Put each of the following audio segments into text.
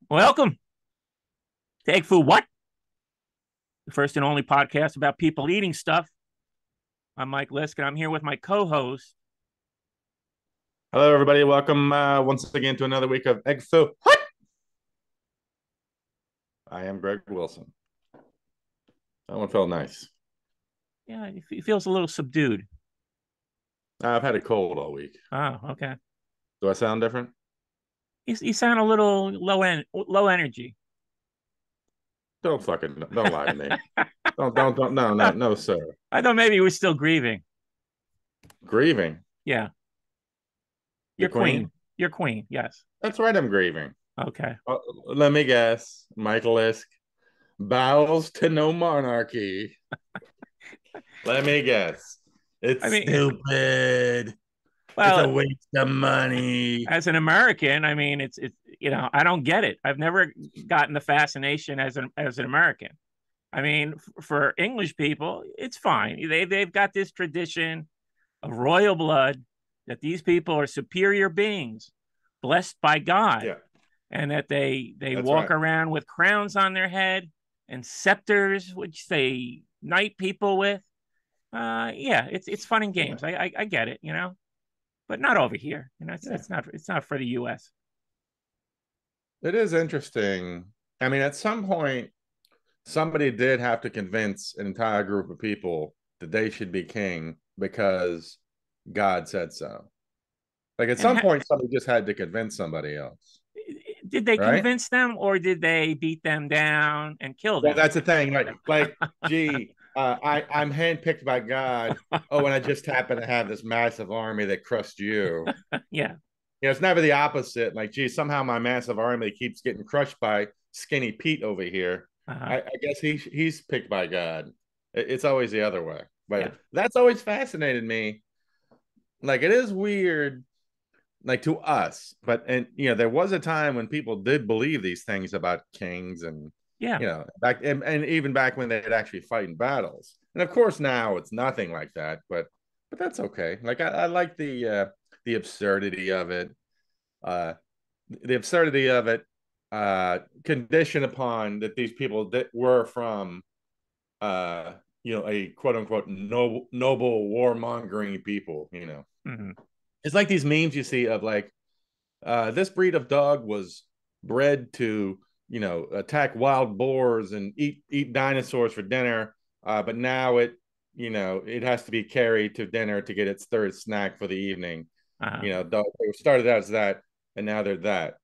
Welcome to Egg Foo What? The first and only podcast about people eating stuff. I'm Mike Lisk, and I'm here with my co-host. Hello, everybody. Welcome once again to another week of Egg Foo. What? I am Greg Wilson. That one felt nice. Yeah, he feels a little subdued. I've had a cold all week. Oh, okay. Do I sound different? You sound a little low energy. Don't lie to me. Don't. No, sir. I thought maybe you were still grieving. Grieving Yeah, the you're queen. queen. You're queen. Yes. That's right. I'm grieving. Okay. Uh, Let me guess. Michael Lisk bows to no monarchy. Let me guess. I It's mean, stupid. It's a well, waste of money. as an American, I mean, it's I don't get it. I've never gotten the fascination as an American. I mean, for English people, it's fine. They've got this tradition of royal blood, that these people are superior beings, blessed by God, Yeah, and that they that's walk right. around with crowns on their head and scepters, which they knight people with. Yeah, it's fun and Yeah, games. I get it, but not over here. yeah. It's not for the U.S. It is interesting. I mean, at some point, somebody did have to convince an entire group of people that they should be king because God said so. Like at And some point, somebody just had to convince somebody else, did they right? convince them, or did they beat them down and kill Well, them? that's the thing. Gee, I'm handpicked by God. Oh, and I just happen to have this massive army that crushed you. Yeah. It's never the opposite. Like, gee, somehow my massive army keeps getting crushed by skinny Pete over here. Uh-huh. I guess he's picked by God. It's always the other way. Yeah. But that's always fascinated me. Like it is weird, like to us. But there was a time when people did believe these things about kings and Yeah. back and even back when they'd actually fight in battles. And of course now it's nothing like that, but that's okay. Like I like the absurdity of it uh, the absurdity of it, conditioned upon that these people that were from, uh, a quote unquote noble warmongering people. Hmm. It's like these memes you see of like, this breed of dog was bred to, attack wild boars and eat dinosaurs for dinner, but now it has to be carried to dinner to get its third snack for the evening. Uh-huh. They started out as that, and now they're that.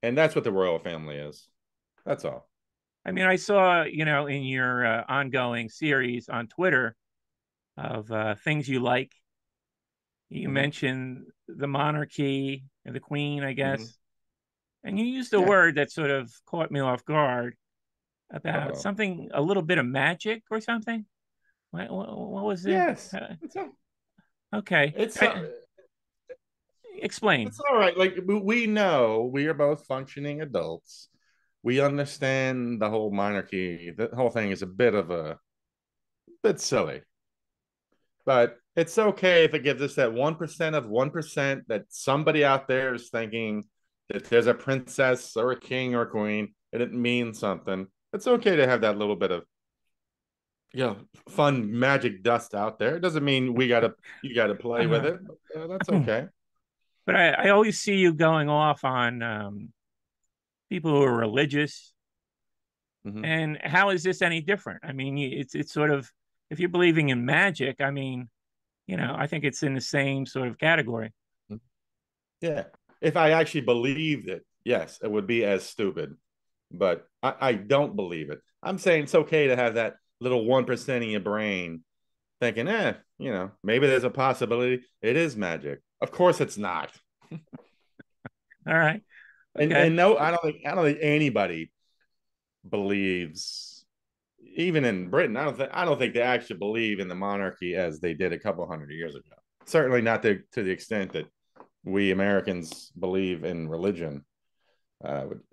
And that's what the royal family is. That's all. I mean, I saw, in your ongoing series on Twitter of things you like, you Mm-hmm. mentioned the monarchy and the queen, I Mm-hmm. guess. And you used a Yeah. word that sort of caught me off guard about Uh-oh. something, a little bit of magic or something. What was it? Yes. Okay. It's uh, Explain. it's all right. Like we know we are both functioning adults. We understand the whole monarchy. The whole thing is a bit silly, but it's okay if it gives us that 1% of 1% that somebody out there is thinking that there's a princess or a king or a queen and it means something. It's okay to have that little bit of fun magic dust out there. It doesn't mean you gotta play with Uh-huh. it. But, that's okay. But I always see you going off on people who are religious. Mm-hmm. And how is this any different? I mean, it's sort of, if you're believing in magic, I mean, I think it's in the same sort of category. Yeah. If I actually believed it, yes, it would be as stupid. But I don't believe it. I'm saying it's okay to have that little 1% in your brain thinking, maybe there's a possibility it is magic. Of course it's not. All right. And Okay. no, I don't think anybody believes, even in Britain, I don't think they actually believe in the monarchy as they did a couple hundred years ago. Certainly not to the extent that we Americans believe in religion,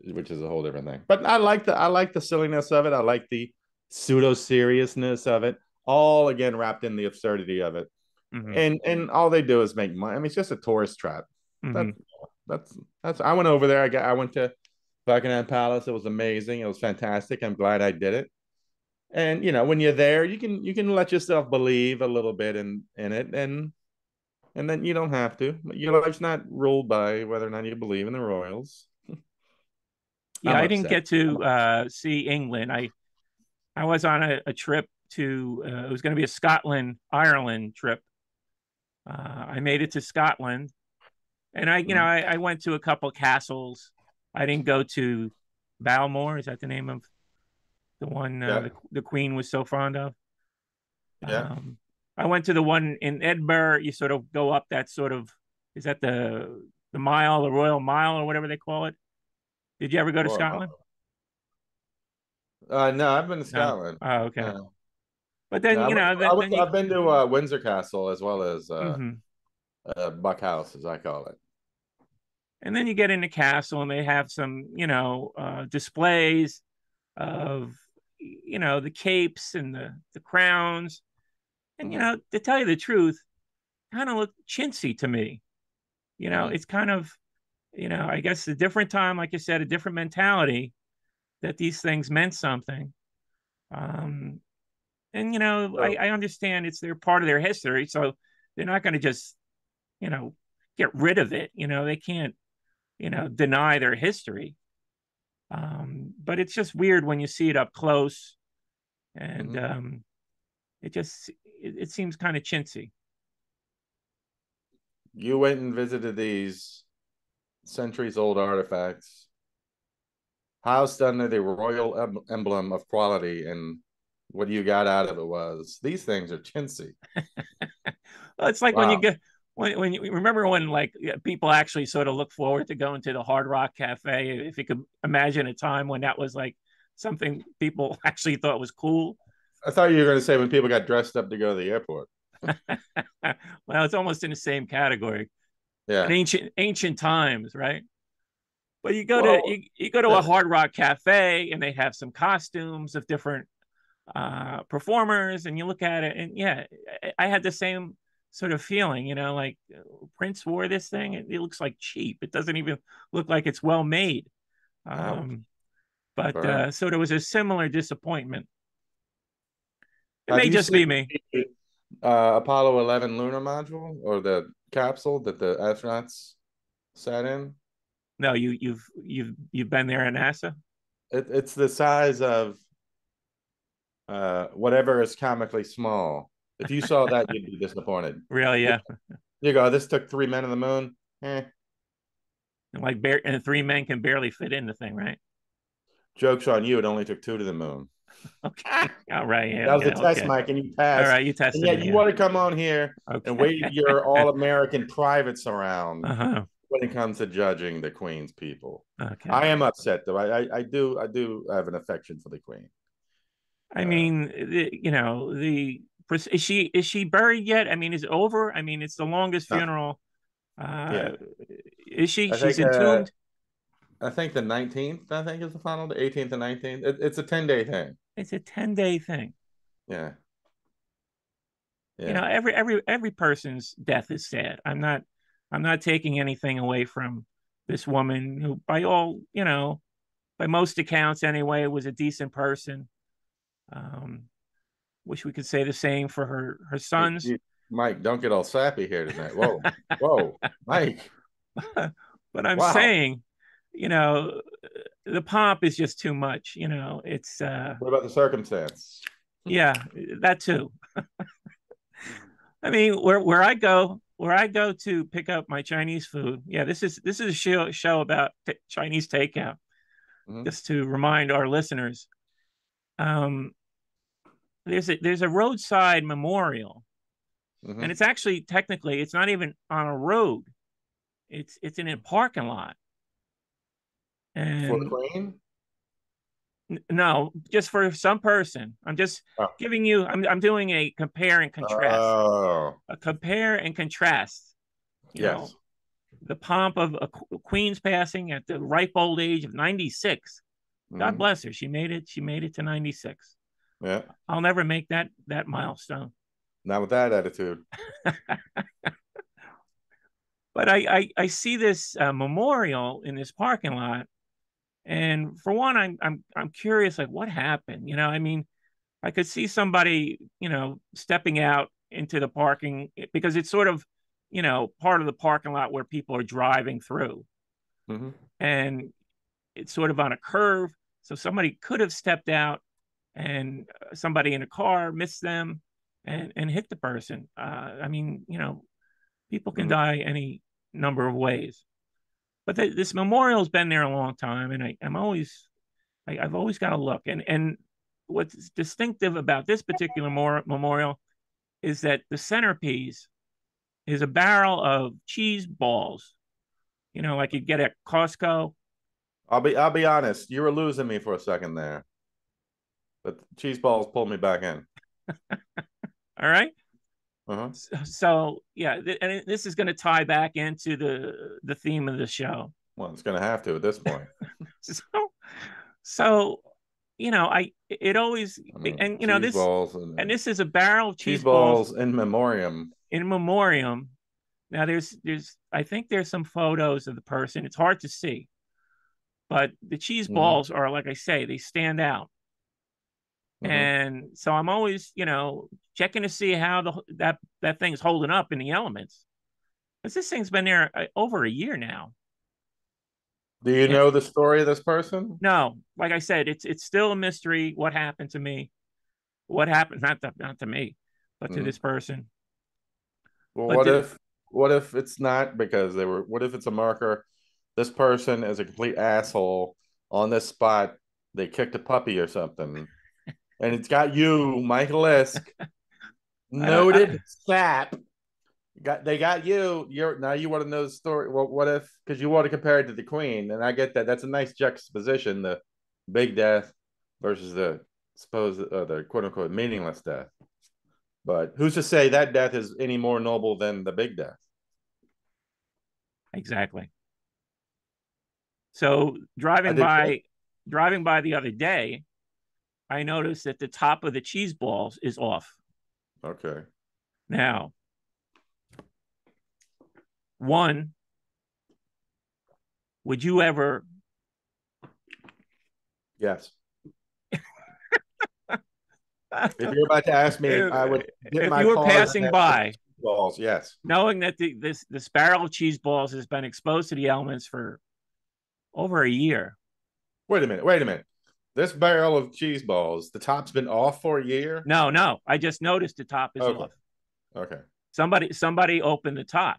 which is a whole different thing. But I like the silliness of it. I like the pseudo seriousness of it. All again wrapped in the absurdity of it. Hmm. And all they do is make money. I mean, it's just a tourist trap. That Hmm. that's. I went over there. I went to Buckingham Palace. It was amazing. It was fantastic. I'm glad I did it. And when you're there, you can let yourself believe a little bit in it, and then you don't have to. Your life's not ruled by whether or not you believe in the royals. Yeah, I'm I didn't upset. get to see England. I was on a trip to it was going to be a Scotland Ireland trip. I made it to Scotland, and Mhm. I went to a couple castles. I didn't go to Balmore. Is that the name of the one Yeah, the Queen was so fond of? yeah. Um, I went to the one in Edinburgh. You sort of go up that sort of, is that the mile, the Royal Mile, or whatever they call it? Did you ever go to Or Scotland? no, I've been to No. Scotland. Oh, okay. No, But no. then then you I've been to Windsor Castle as well as mhm. Buck House, as I call it. And then you get in the castle and they have some displays of the capes and the crowns, and Hmm. to tell you the truth, kind of look chintzy to me. Hmm. It's kind of I guess a different time, like you said, a different mentality, that these things meant something. um and So, I understand they're part of their history, so they're not going to just you know get rid of it. They can't deny their history. But it's just weird when you see it up close, and mhm. it seems kind of chintzy. You went and visited these centuries old artifacts, housed under the royal emblem of quality, and what you got out of it was these things are chintzy. Well, it's like when you Wow. get when you remember when, like, people actually sort of look forward to going to the Hard Rock Cafe. If you could imagine a time when that was like something people actually thought was cool. I thought you were going to say when people got dressed up to go to the airport. Well, it's almost in the same category. In Yeah. ancient times, right? But Well, you go to a yeah. Hard Rock Cafe and they have some costumes of different performers, and you look at it, and yeah, I had the same sort of feeling. Like, Prince wore this thing. It looks like cheap. It doesn't even look like it's well made. Ouch. Um, but Burn. so there was a similar disappointment. It Have may you just seen be me. the Apollo 11 lunar module or the capsule that the astronauts sat in? No, you've been there at NASA. It's the size of whatever is comically small. If you saw that, you'd be disappointed. Really? You, Yeah. you go, this took 3 men on the moon. Eh. And like, and three men can barely fit in the thing, right? Joke's on you. It only took two to the moon. Okay. All right. Yeah. That was a Okay. test, Okay. Mike, and you All passed. right. You And tested yet me. you Yeah. want to come on here and Okay. wave your all-American privates around Uh-huh. when it comes to judging the Queen's people. Okay. I am upset though. I do have an affection for the Queen. I Uh, mean, the is she buried yet? I mean, is it over? I mean, it's the longest no, funeral. Uh, yeah, is she? I She's think entombed. the 19th. I think is the final. The 18th and 19th. It's a 10-day thing. It's a 10-day thing. Yeah, yeah. Every person's death is sad. I'm not taking anything away from this woman who, by most accounts anyway, was a decent person. Um, Wish we could say the same for her sons. Mike, don't get all sappy here tonight. Whoa, whoa, Mike. But I'm Wow. saying, you know, the pomp is just too much. It's What about the circumstance? yeah, that too. I mean, where I go to pick up my Chinese food. Yeah, this is a show about Chinese takeout. Hmm. Just to remind our listeners, um, there's a roadside memorial, and Hmm. it's actually, technically, it's not even on a road. It's in a parking lot. For the And Queen? no, just for some person. I'm just Oh, giving you. I'm doing a compare and contrast. oh, A compare and contrast. You know, yes. the pomp of a queen's passing at the ripe old age of 96. God Hmm. bless her. She made it. She made it to 96. Yeah. I'll never make that milestone. Not with that attitude. But I see this memorial in this parking lot, And for one, I'm curious, like what happened? I mean, I could see somebody, stepping out into the parking because it's sort of, part of the parking lot where people are driving through, Mm-hmm. and it's sort of on a curve. So somebody could have stepped out, and somebody in a car missed them and hit the person. I mean, people can Mm-hmm. die any number of ways. But this memorial's been there a long time, and I've always got to look. And what's distinctive about this particular memorial is that the centerpiece is a barrel of cheese balls, like you get at Costco. I'll be honest. You were losing me for a second there, but cheese balls pulled me back in. All right. Uh-huh. So yeah, and this is going to tie back into the theme of the show. Well, it's gonna have to at this point. So, so I it always, I mean, and cheese this, balls and and this is a barrel of cheese cheese balls balls in memoriam. in memoriam. Now there's I think there's some photos of the person. It's hard to see, but the cheese Mm-hmm. balls are, like I say, they stand out. Mm-hmm. And so I'm always, checking to see how that thing's holding up in the elements. Because this thing's been there over a year now. Do you And know the story of this person? no, like I said, it's still a mystery what happened to me. What happened, not to me, but to Mm-hmm. this person. Well, But what if it's not because they were? What if it's a marker? This person is a complete asshole on this spot. They kicked a puppy or something, and it's got you, Michael Isk, I noted sap. They got you. You're now you want to know the story. Well, what if because you want to compare it to the Queen, and I get that. That's a nice juxtaposition. The big death versus the suppose the quote unquote meaningless death. But who's to say that death is any more noble than the big death? exactly. So I did. driving by the other day, I noticed that the top of the cheese balls is off. Okay. Now, one, would you ever Yes. If you're about to ask me if I would dip if my you were paws in passing that by, balls, yes. knowing that this barrel of cheese balls has been exposed to the elements for over a year? Wait a minute. Wait a minute. This barrel of cheese balls, the top's been off for a year. No, no, I just noticed the top is Okay. off. Okay. Somebody opened the top.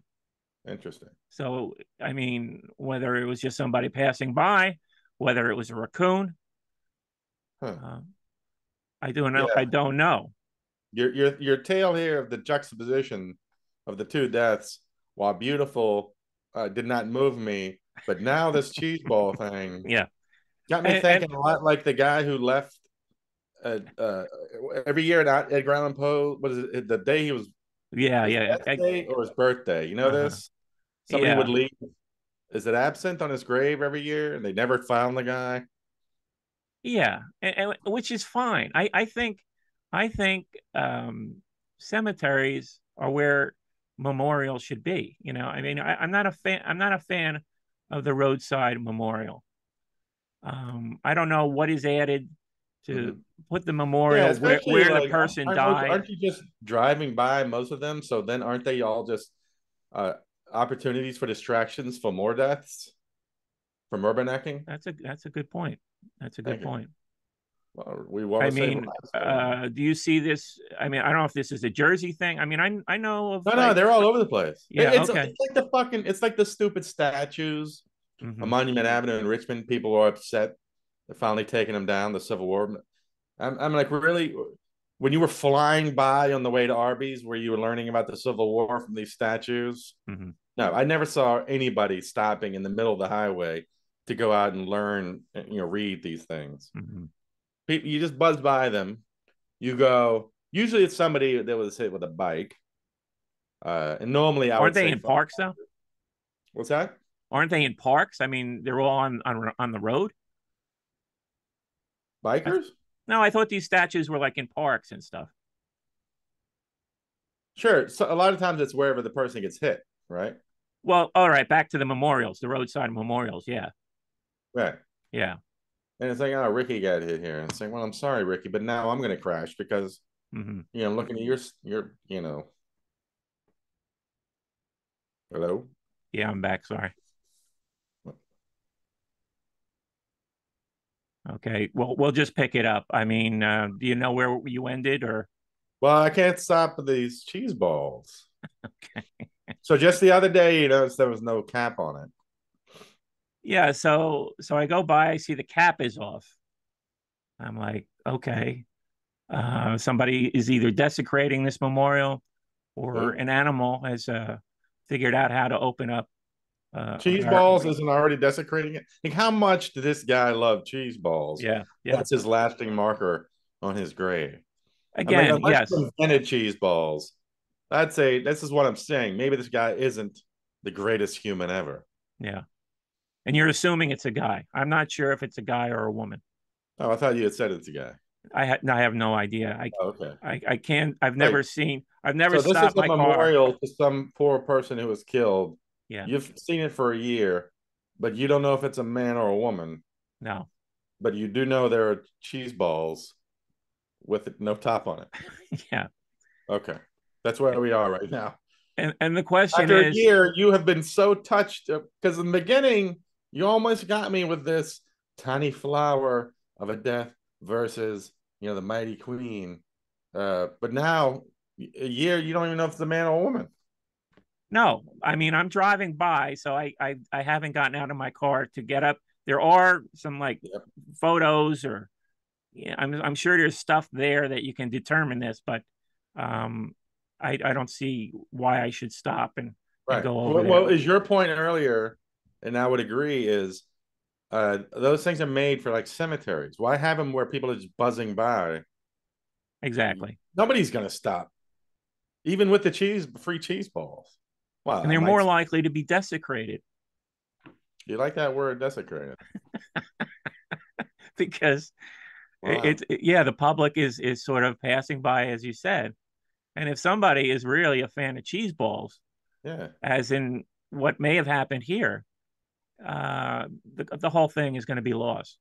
Interesting. So I mean, whether it was just somebody passing by, whether it was a raccoon, Huh. uh, I don't know. I Yeah. don't know. Your tale here of the juxtaposition of the two deaths, while beautiful, did not move me. But now this cheese ball thing Yeah, got me and thinking a lot like the guy who left uh, uh, every year at Edgar Allan Poe. Was it the day he was yeah, his yeah, death day or his birthday? You know uh-huh. this? Somebody would Yeah, leave. Is it absinthe on his grave every year, and they never found the guy? yeah, and which is fine. I think cemeteries are where memorials should be. I mean, I'm not a fan. I'm not a fan of the roadside memorial. I don't know what is added to Mhm. put the Yeah, memorial where especially where the like person died. aren't you just driving by most of them? So then aren't they all just uh, opportunities for distractions for more deaths from urbannecking? That's a good point. That's a good Thank you. point. Well, we want I to save mean, lives, so. do you see this? I mean, I don't know if this is a Jersey thing. I mean, I know of, No, no, like, they're all over the place. yeah, okay. It's like the fucking it's like the stupid statues on Hmm. Monument Avenue in Richmond. People are upset. They're finally taking them down. The Civil War. I'm like, really? When you were flying by on the way to Arby's, where you were learning about the Civil War from these statues? Hmm. No, I never saw anybody stopping in the middle of the highway to go out and learn, read these things. Hmm. People, you just buzz by them. You go. Usually, it's somebody that was hit with a bike, and normally I Aren't would they say, in parks though? "What's that? Aren't they in parks? I mean, they're all on the road. I th- Bikers? no, I thought these statues were like in parks and stuff. Sure. So a lot of times it's wherever the person gets hit, right? Well, all right, back to the memorials, the roadside memorials. Yeah. Right. Yeah. And it's like, oh, Ricky got hit here. And it's like, well, I'm sorry, Ricky, but now I'm going to crash because, Hmm. looking at hello. Yeah, I'm back. Sorry. Okay. Well, we'll just pick it up. I mean, do you know where you ended or? Well, I can't stop these cheese balls. Okay. So just the other day, there was no cap on it. Yeah. So I go by, I see the cap is off. I'm like, okay. Somebody is either desecrating this memorial or Who? an animal has figured out how to open up. Cheese Our, balls isn't already desecrating it. Like, how much did this guy love cheese balls? yeah. Yeah. That's his lasting marker on his grave. I'm like, Again, unless yes. you invented cheese balls, I'd say this is what I'm saying. Maybe this guy isn't the greatest human ever. Yeah. And you're assuming it's a guy. I'm not sure if it's a guy or a woman. Oh, I thought you had said it's a guy. I have no idea. Oh, okay. I can't. I've Right. never seen. I've never So this is stopped a my car. memorial to some poor person who was killed. Yeah. You've seen it for a year, but you don't know if it's a man or a woman. No. But you do know there are cheese balls with no top on it. Yeah. Okay. That's where we are right now. And the question After a is, year, you have been so touched because in the beginning, you almost got me with this tiny flower of a death versus, the mighty queen. But now, a year, you don't even know if it's a man or a woman. no. I mean, I'm driving by, so I haven't gotten out of my car to get up. There are some like Yep. photos or yeah, I'm sure there's stuff there that you can determine this, but um, I don't see why I should stop and Right. go over Well, there. is your point earlier, and I would agree, is those things are made for like cemeteries. Why have them where people are just buzzing by? Exactly. Nobody's going to stop, even with the free cheese balls. Well, And I they're might. more likely to be desecrated You like that word, desecrated? because Wow. yeah, the public is sort of passing by, as you said. And if somebody is really a fan of cheese balls, Yeah. as in what may have happened here, the whole thing is going to be lost.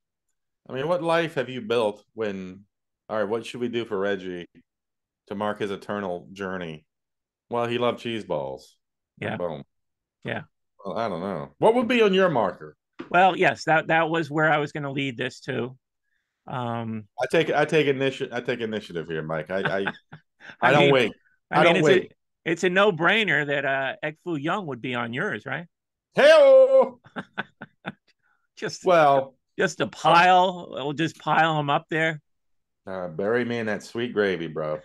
I mean, what life have you built when? All right, what should we do for Reggie to mark his eternal journey? Well, he loved cheese balls. Yeah, Boom. yeah. Well, I don't know. What would be on your marker? Well, yes, that was where I was going to lead this to. Um, I take initiative here, Mike. I I don't mean, wait. I I mean, don't wait. it's a no brainer that Ek Fu Young would be on yours, right? Hey, Just well, just a um, pile. We'll just pile them up there. bury me in that sweet gravy, bro.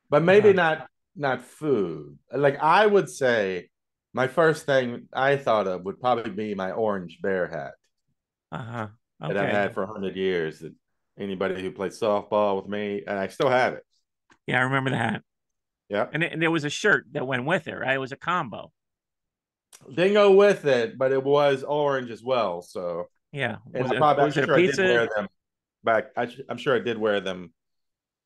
But maybe Uh not food. Like I would say, my first thing I thought of would probably be my orange bear hat huh. that I've Okay. had for 100 years. That anybody who played softball with me, and I still have it. Yeah, I remember the hat. Yeah, And there was a shirt that went with it, right? It was a combo. didn't go with it, but it was orange as well. So, Yeah. and Was I'm it a sure I did pizza? wear them back. I'm sure I did wear them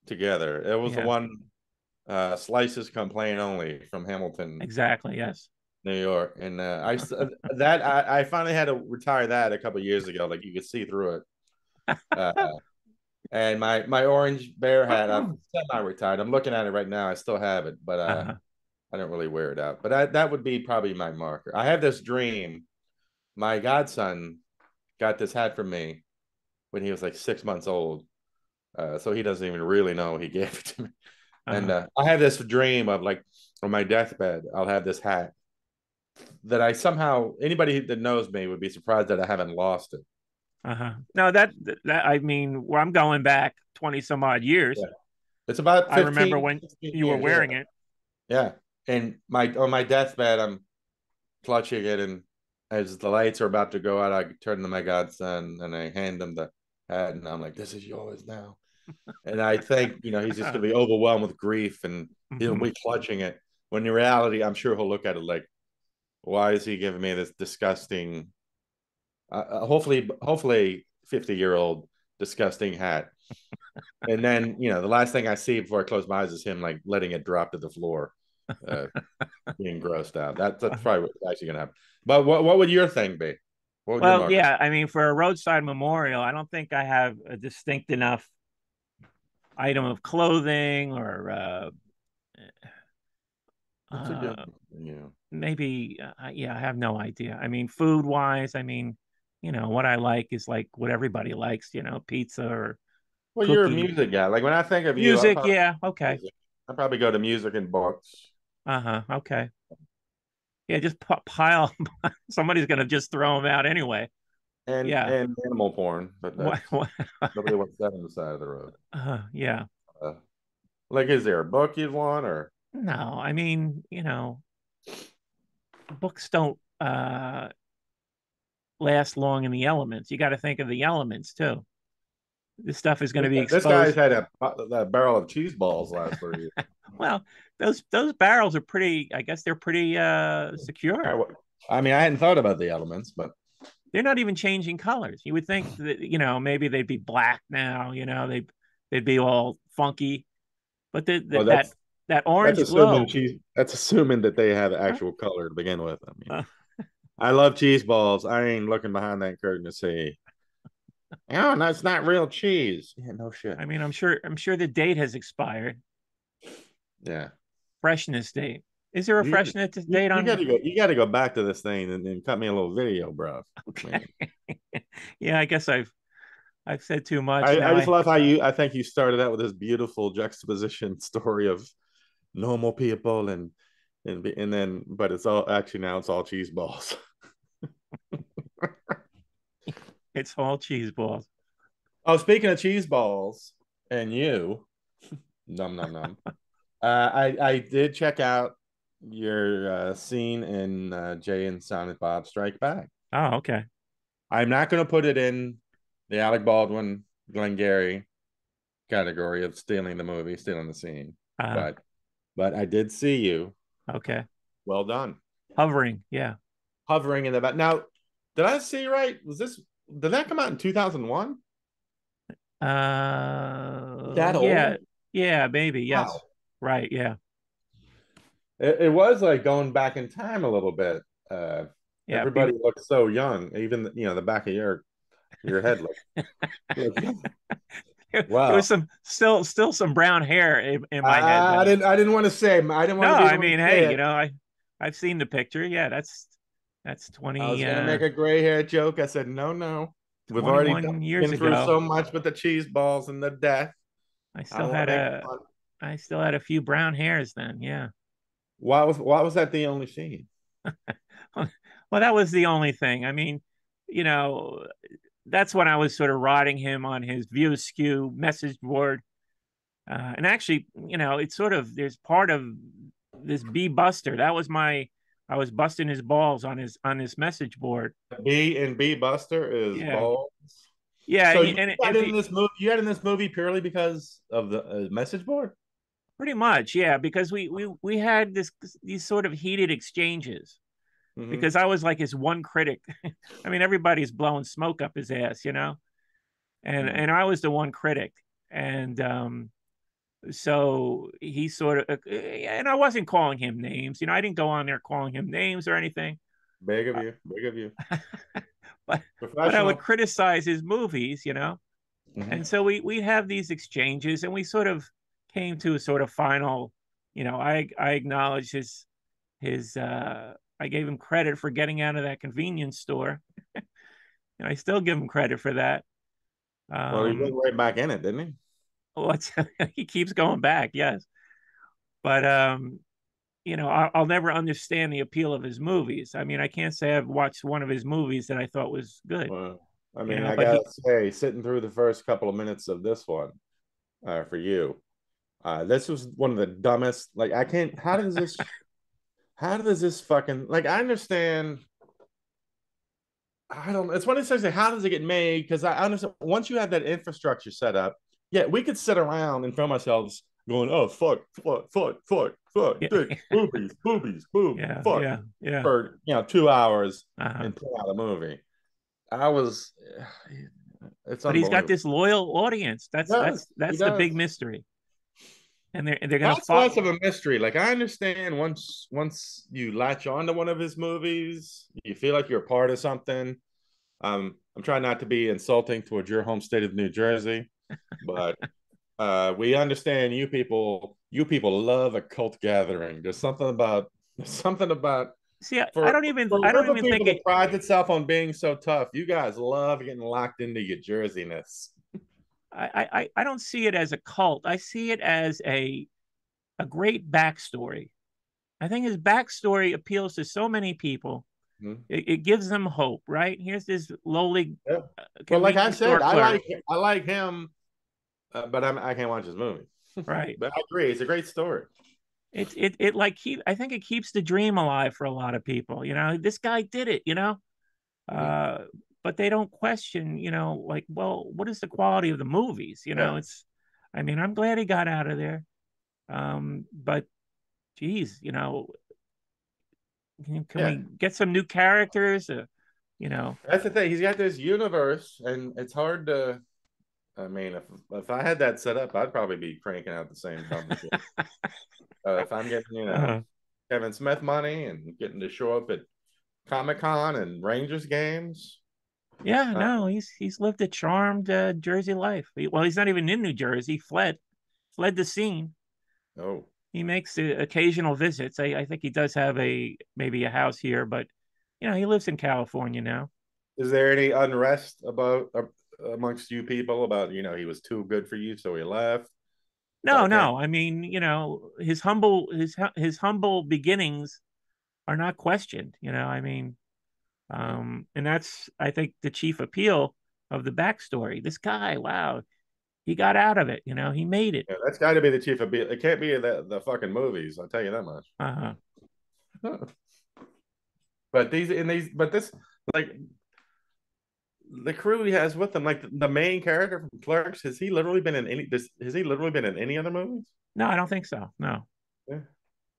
together. It was the Yeah, one slices come plain only from Hamilton, exactly. Yes. New York, and I finally had to retire that a couple years ago. Like you could see through it. Uh, and my orange bear hat, I'm semi-retired. I'm looking at it right now. I still have it, but Uh-huh. I don't really wear it out. But that would be probably my marker. I have this dream. My godson got this hat for me when he was like 6 months old. So he doesn't even really know he gave it to me. And Uh-huh. I have this dream of like on my deathbed, I'll have this hat that I somehow anybody that knows me would be surprised that I haven't lost it. Uh-huh. No, that I mean, where I'm going back 20 some odd years. Yeah. It's about I remember 15, when 16 you were years. Yeah. wearing it. Yeah. And my on my deathbed, I'm clutching it, and as the lights are about to go out, I turn to my godson and I hand him the hat, and I'm like, "This is yours now." And I think he's just gonna be overwhelmed with grief, and he'll Mhm. be clutching it. When in reality, I'm sure he'll look at it like, "Why is he giving me this disgusting, hopefully 50-year-old disgusting hat?" And then the last thing I see before I close my eyes is him like letting it drop to the floor, uh, being grossed out. That's Uh-huh. probably what's actually gonna happen. But what would your thing be? What would your Well, marker? yeah, I mean, for a roadside memorial, I don't think I have a distinct enough item of clothing or That's a good uh, one. Yeah. maybe, yeah, I have no idea. I mean, food wise, I mean, what I like is like what everybody likes, pizza or Well, you're a cookies. music guy. Like when I think of you, Music, yeah, okay. I probably go to music and books Uh-huh, okay. Yeah, just pile. Somebody's gonna just throw them out anyway. Yeah. and animal porn, but What, that's what, nobody wants that on the side of the road. yeah. Uh, like, is there a book you'd want, or No, I mean, books don't last long in the elements. You got to think of the elements too. This stuff is going to be this guy's exposed. had a barrel of cheese balls last 3 years. Well, those barrels are pretty. I guess they're pretty secure. I mean, I hadn't thought about the elements, but They're not even changing colors. You would think that maybe they'd be black now. They'd be all funky, but well, that that's orange assuming glow. cheese. That's assuming that they have Huh? actual color to begin with. I mean, Uh, I love cheese balls. I ain't looking behind that curtain to see. Oh, no, it's not real cheese. Yeah, no shit. I mean, I'm sure the date has expired. Yeah. Freshness date. Is there a You freshness date you got on? to go. You got to go back to this thing and cut me a little video, bro. I Okay. mean, Yeah, I guess I've said too much I now. just love how you. I think you started out with this beautiful juxtaposition story of normal people and then, but it's all actually now it's all cheese balls. It's all cheese balls. Oh, speaking of cheese balls and you, num num num. I did check out your scene in Jay and Silent Bob Strike Back. Oh, okay. I'm not going to put it in the Alec Baldwin, Glengarry category of stealing the movie, stealing the scene, Uh, but I did see you. okay. Well done. Hovering. Yeah. Hovering in the back. Now, did I see right? Did that come out in 2001? That Yeah. old? Yeah, maybe. Yes. Wow. Right. Yeah. It was like going back in time a little bit. Yeah. Everybody looks so young. Even the back of your head look young. There was Wow. still some brown hair in my head though. I didn't want to say. I didn't No, want to be the I one to mean, hey, say it. I've seen the picture. Yeah, that's I 20 was gonna make a gray hair joke. I said no, no. We've already 21 years been through ago. so much with the cheese balls and the death. I I still don't want had to make a fun. I still had a few brown hairs then. Yeah. Why was that the only scene? Well, that was the only thing. I mean, you know, that's when I was sort of riding him on his View Askew message board. And actually, it's sort of there's part of this B Buster. I was busting his balls on his message board. B and B Buster is Yeah, balls. yeah, So and you and got if in you this movie. You got in this movie purely because of the message board. pretty much, yeah, because we had these sort of heated exchanges Mm-hmm. because I was like his one critic. I mean, everybody's blowing smoke up his ass, Mm-hmm. and I was the one critic, and so he sort of, and I wasn't calling him names, I didn't go on there calling him names or anything, Big of uh, you. Big of you. but I would Professional. criticize his movies, and Mm-hmm. so we have these exchanges, and we sort of came to a sort of final, I acknowledge his I gave him credit for getting out of that convenience store, and I still give him credit for that. Well, he Um, went right back in it, didn't he? what's he keeps going back, yes, but I'll never understand the appeal of his movies. I mean, I can't say I've watched one of his movies that I thought was good, Well, I mean, I but gotta say, sitting through the first couple of minutes of this one, for you, this was one of the dumbest. Like, I can't. How does this fucking like? I understand. I don't. It's one of these things. Like, how does it get made? Because I understand once you have that infrastructure set up, yeah, we could sit around and film ourselves going, "Oh fuck, fuck, fuck, fuck, fuck, yeah, dick, boobies, boobies, boob, yeah, fuck," yeah, yeah. for 2 hours Uh-huh. and pull out a movie. I was, it's But he's got unbelievable. this loyal audience. He does. He That's the big does. mystery, and they're gonna That's follow. less of a mystery. Like, I understand once you latch on to one of his movies, you feel like you're a part of something. I'm trying not to be insulting towards your home state of New Jersey, but we understand you people. You people love a cult gathering. There's something about See, for I a don't group of even people think that it. prides itself on being so tough. You guys love getting locked into your Jerseyness. I don't see it as a cult. I see it as a great backstory. I think his backstory appeals to so many people. Mhm. It gives them hope, right? Here's this lowly Yeah. Well, like I convenience said, store clerk, I like him, but I can't watch his movie. right? But I agree, it's a great story. It like keep. I think it keeps the dream alive for a lot of people. You know, this guy did it. You know, Mhm. uh, but they don't question. You know, like, well, what is the quality of the movies? You know, Yeah, it's. I mean, I'm glad he got out of there. But geez, you know, can yeah. we get some new characters? You know, That's the thing. He's got this universe, and it's hard to. I mean, if I had that set up, I'd probably be cranking out the same conversation. If I'm getting, uh, Kevin Smith money and getting to show up at Comic Con and Rangers games. yeah, Uh, no, he's lived a charmed Jersey life. Well, he's not even in New Jersey. He fled the scene. oh, He makes the occasional visits. I think he does have a maybe a house here, but you know he lives in California now. is there any unrest about amongst you people about he was too good for you, so he left? No, Okay, no. I mean, you know, his humble beginnings are not questioned. You know, I mean, and that's I think the chief appeal of the backstory. This guy, wow, he got out of it. You know, he made it. yeah, that's got to be the chief of. It can't be the fucking movies. I'll tell you that much. Uh-huh. But this like the crew he has with him, like the main character from Clerks, has he literally been in any? Has he literally been in any other movies? No, I don't think so. No, Yeah,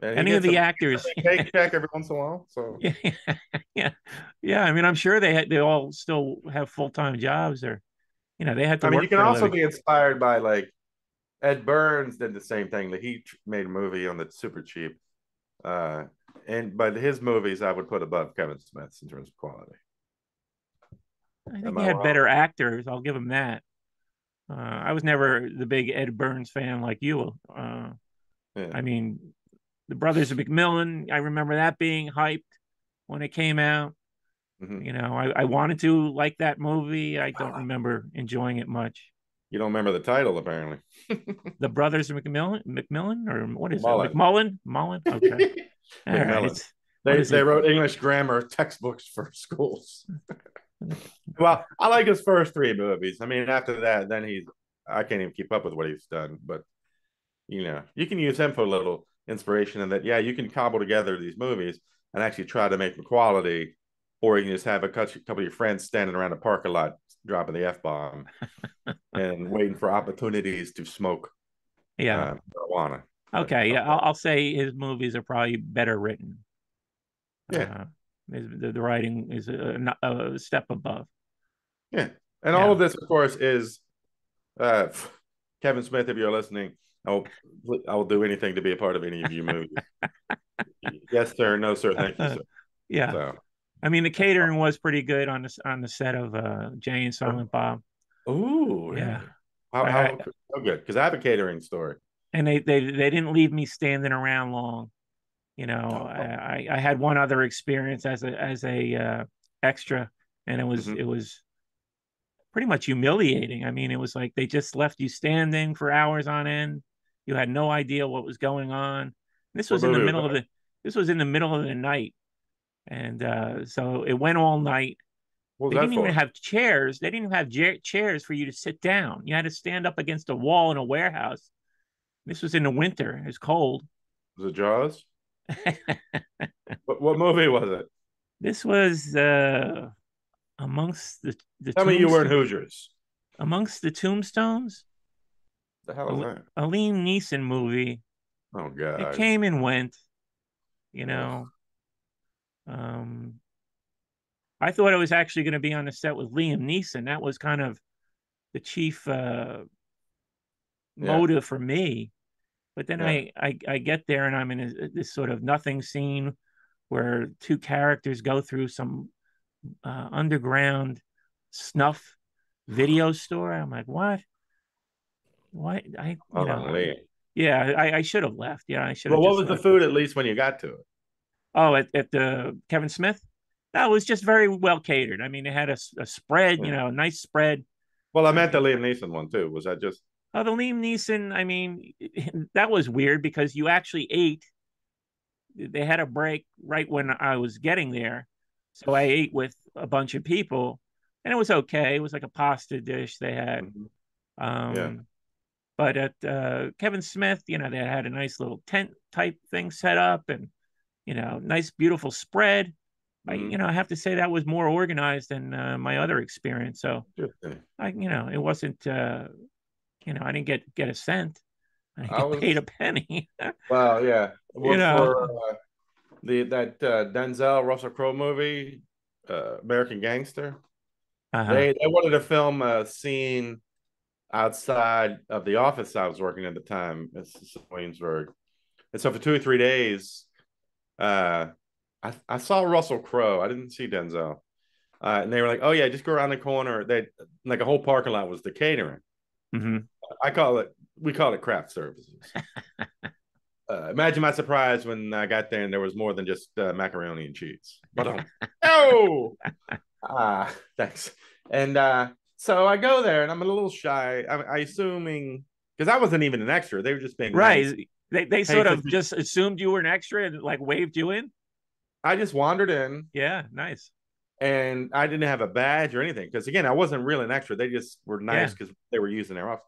and any of the he gets actors. a paycheck every once in a while. So Yeah, yeah, yeah. I mean, I'm sure they all still have full time jobs, or you know, they had to I mean, you work can for a also living. be inspired by like Ed Burns did the same thing. That he made a movie on that's super cheap, uh, but his movies I would put above Kevin Smith's in terms of quality. I think Am he I had wrong? better actors. I'll give him that. I was never the big Ed Burns fan like you. Yeah. I mean, the Brothers of McMillan. I remember that being hyped when it came out. Mm-hmm. You know, I wanted to like that movie. I don't remember enjoying it much. You don't remember the title, apparently. The Brothers of McMillan, or what is it? Mullen. McMullen? Mullen? Okay. All right. Macmillan. It's what is They it? wrote English grammar textbooks for schools. Well, I like his first three movies. I mean, after that, then I can't even keep up with what he's done. But you can use him for a little inspiration, and that you can cobble together these movies and actually try to make them quality, or you can just have a couple of your friends standing around a parking lot dropping the f bomb and waiting for opportunities to smoke Yeah. marijuana. But Okay. Yeah. okay, I'll say his movies are probably better written. yeah, Uh, the writing is a step above. yeah, and all Yeah. of this, of course, is uh, Kevin Smith. If you're listening, I'll do anything to be a part of any of you movies. Yes, sir. No, sir. Thank you, sir. Yeah. So, I mean, the catering was pretty good on the set of Jay and Silent Bob. oh, Yeah. really? I, I How good? Because I have a catering story. and they didn't leave me standing around long. You know, Oh, I had one other experience as a extra, and mhm. it was pretty much humiliating. I mean, it was like they just left you standing for hours on end. You had no idea what was going on. This What was in the movie was middle of that? the this was in the middle of the night, and so it went all night. What was They that didn't even for? have chairs. They didn't even have chairs for you to sit down. You had to stand up against a wall in a warehouse. This was in the winter. It's cold. Was it Jaws? What movie was it? This was amongst the Tell me you weren't tombstone Hoosiers. amongst the tombstones. The hell is that? A Liam Neeson movie. Oh It God. came and went. You Ugh. know, um, I thought I was actually going to be on the set with Liam Neeson. That was kind of the chief Yeah, motive for me. But then yeah. I get there and I'm in this sort of nothing scene where two characters go through some underground snuff video store. I'm like, what? Why? Holy. Yeah, I should have left. Yeah, I should have Well, what just was the left. food at least when you got to it? Oh, at the Kevin Smith, that was just very well catered. I mean, they had a spread, Yeah. a nice spread. Well, I I meant the mean, Liam Neeson one too. Was that just? oh, the Liam Neeson. I mean, that was weird because you actually ate. They had a break right when I was getting there, so I ate with a bunch of people, and it was okay. It was like a pasta dish they had. Mhm. Yeah. Um, but at Kevin Smith, they had a nice little tent type thing set up, and nice beautiful spread. Mm-hmm. I have to say that was more organized than my other experience. So Interesting. it wasn't. I didn't get a cent. I didn't I get paid a was penny. well, yeah. you Well, know. for the that Denzel Russell Crowe movie, American Gangster, Uh huh. they wanted to film a scene outside of the office I was working at the time. It's Williamsburg, and so for 2 or 3 days, uh, I saw Russell Crowe. I didn't see Denzel. And they were like, "Oh yeah, just go around the corner." They like a whole parking lot was the catering. Hmm. I call it we call it craft services. Imagine my surprise when I got there and there was more than just macaroni and cheese. But oh, thanks. And so I go there and I'm a little shy. I assuming because I wasn't even an extra. They were just being nice. Right. They Hey, sort of just assumed you were an extra and like waved you in. I just wandered in Yeah. Nice. and I didn't have a badge or anything because again I wasn't really an extra. They just were nice Yeah. because they were using their office.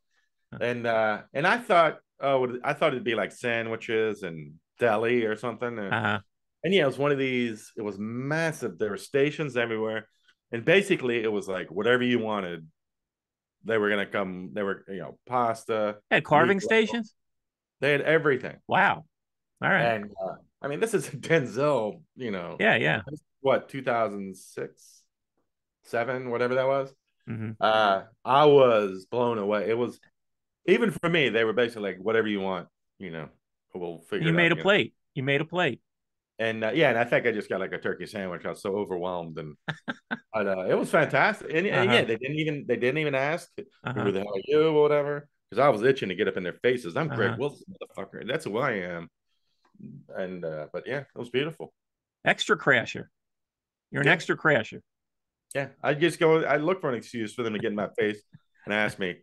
And I thought I thought it'd be like sandwiches and deli or something. Uh huh. And yeah, it was one of these. It was massive. There were stations everywhere, and basically it was like whatever you wanted. They were gonna come. They were pasta, Had carving meatloaf. stations. They had everything. Wow. All right. And I mean, this is Denzel. Yeah. Yeah. What 2006, seven, whatever that was. Hmm. I was blown away. It was even for me. They were basically like whatever you want. You know, we'll figure You it made out. a plate. You made a plate. And yeah, and I think I just got like a turkey sandwich. I was so overwhelmed, and it was fantastic. Uh And yeah, huh. they didn't even ask Uh who huh. the hell are you or whatever because I was itching to get up in their faces. I'm Uh Greg huh. Wilson, motherfucker. That's who I am. And but yeah, it was beautiful. Extra crasher. You're an Yeah, extra crasher. yeah. I just go. I look for an excuse for them to get in my face and ask me.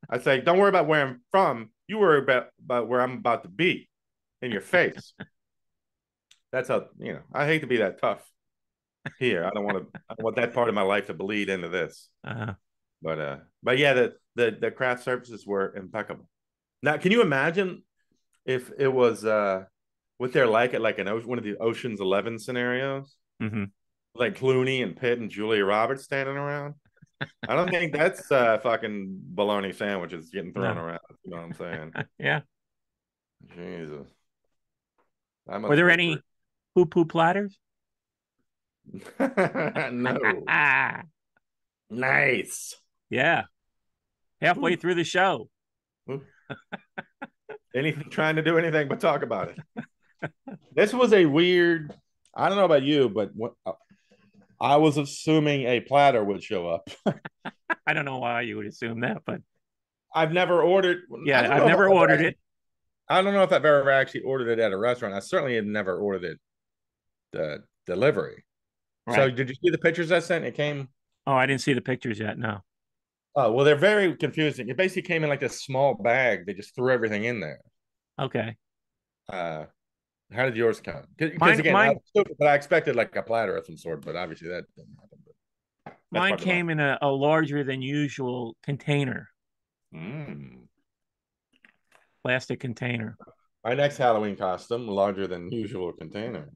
I say, don't worry about where I'm from. You worry about where I'm about to be in your face. That's how I hate to be that tough here. I don't want that part of my life to bleed into this. Uh huh. But yeah, the craft services were impeccable. Now, can you imagine if it was what they're like at like one of the Ocean's 11 scenarios, Hmm. like Clooney and Pitt and Julia Roberts standing around? I don't think that's fucking bologna sandwiches getting thrown No. around. You know what I'm saying? Yeah. Jesus, that Were must have there been great. any poo platters? No, nice. Yeah. Halfway Whew. through the show. Whew. Anything trying to do anything but talk about it. This was a weird. I don't know about you, but I was assuming a platter would show up. I don't know why you would assume that, but I've never ordered. I yeah, don't I've know if never I've ever ordered actually. it. I don't know if I've ever actually ordered it at a restaurant. I certainly had never ordered it delivery. So Right. did you see the pictures I sent? It came. Oh, I didn't see the pictures yet. No. Oh well, they're very confusing. It basically came in like this small bag. They just threw everything in there. Okay. Uh, how did yours come? Because Mine again, mine I expected like a platter of some sort, but obviously that didn't happen. But that's mine part of life. came in a larger than usual container, Mm. plastic container. My next Halloween costume, larger than usual container.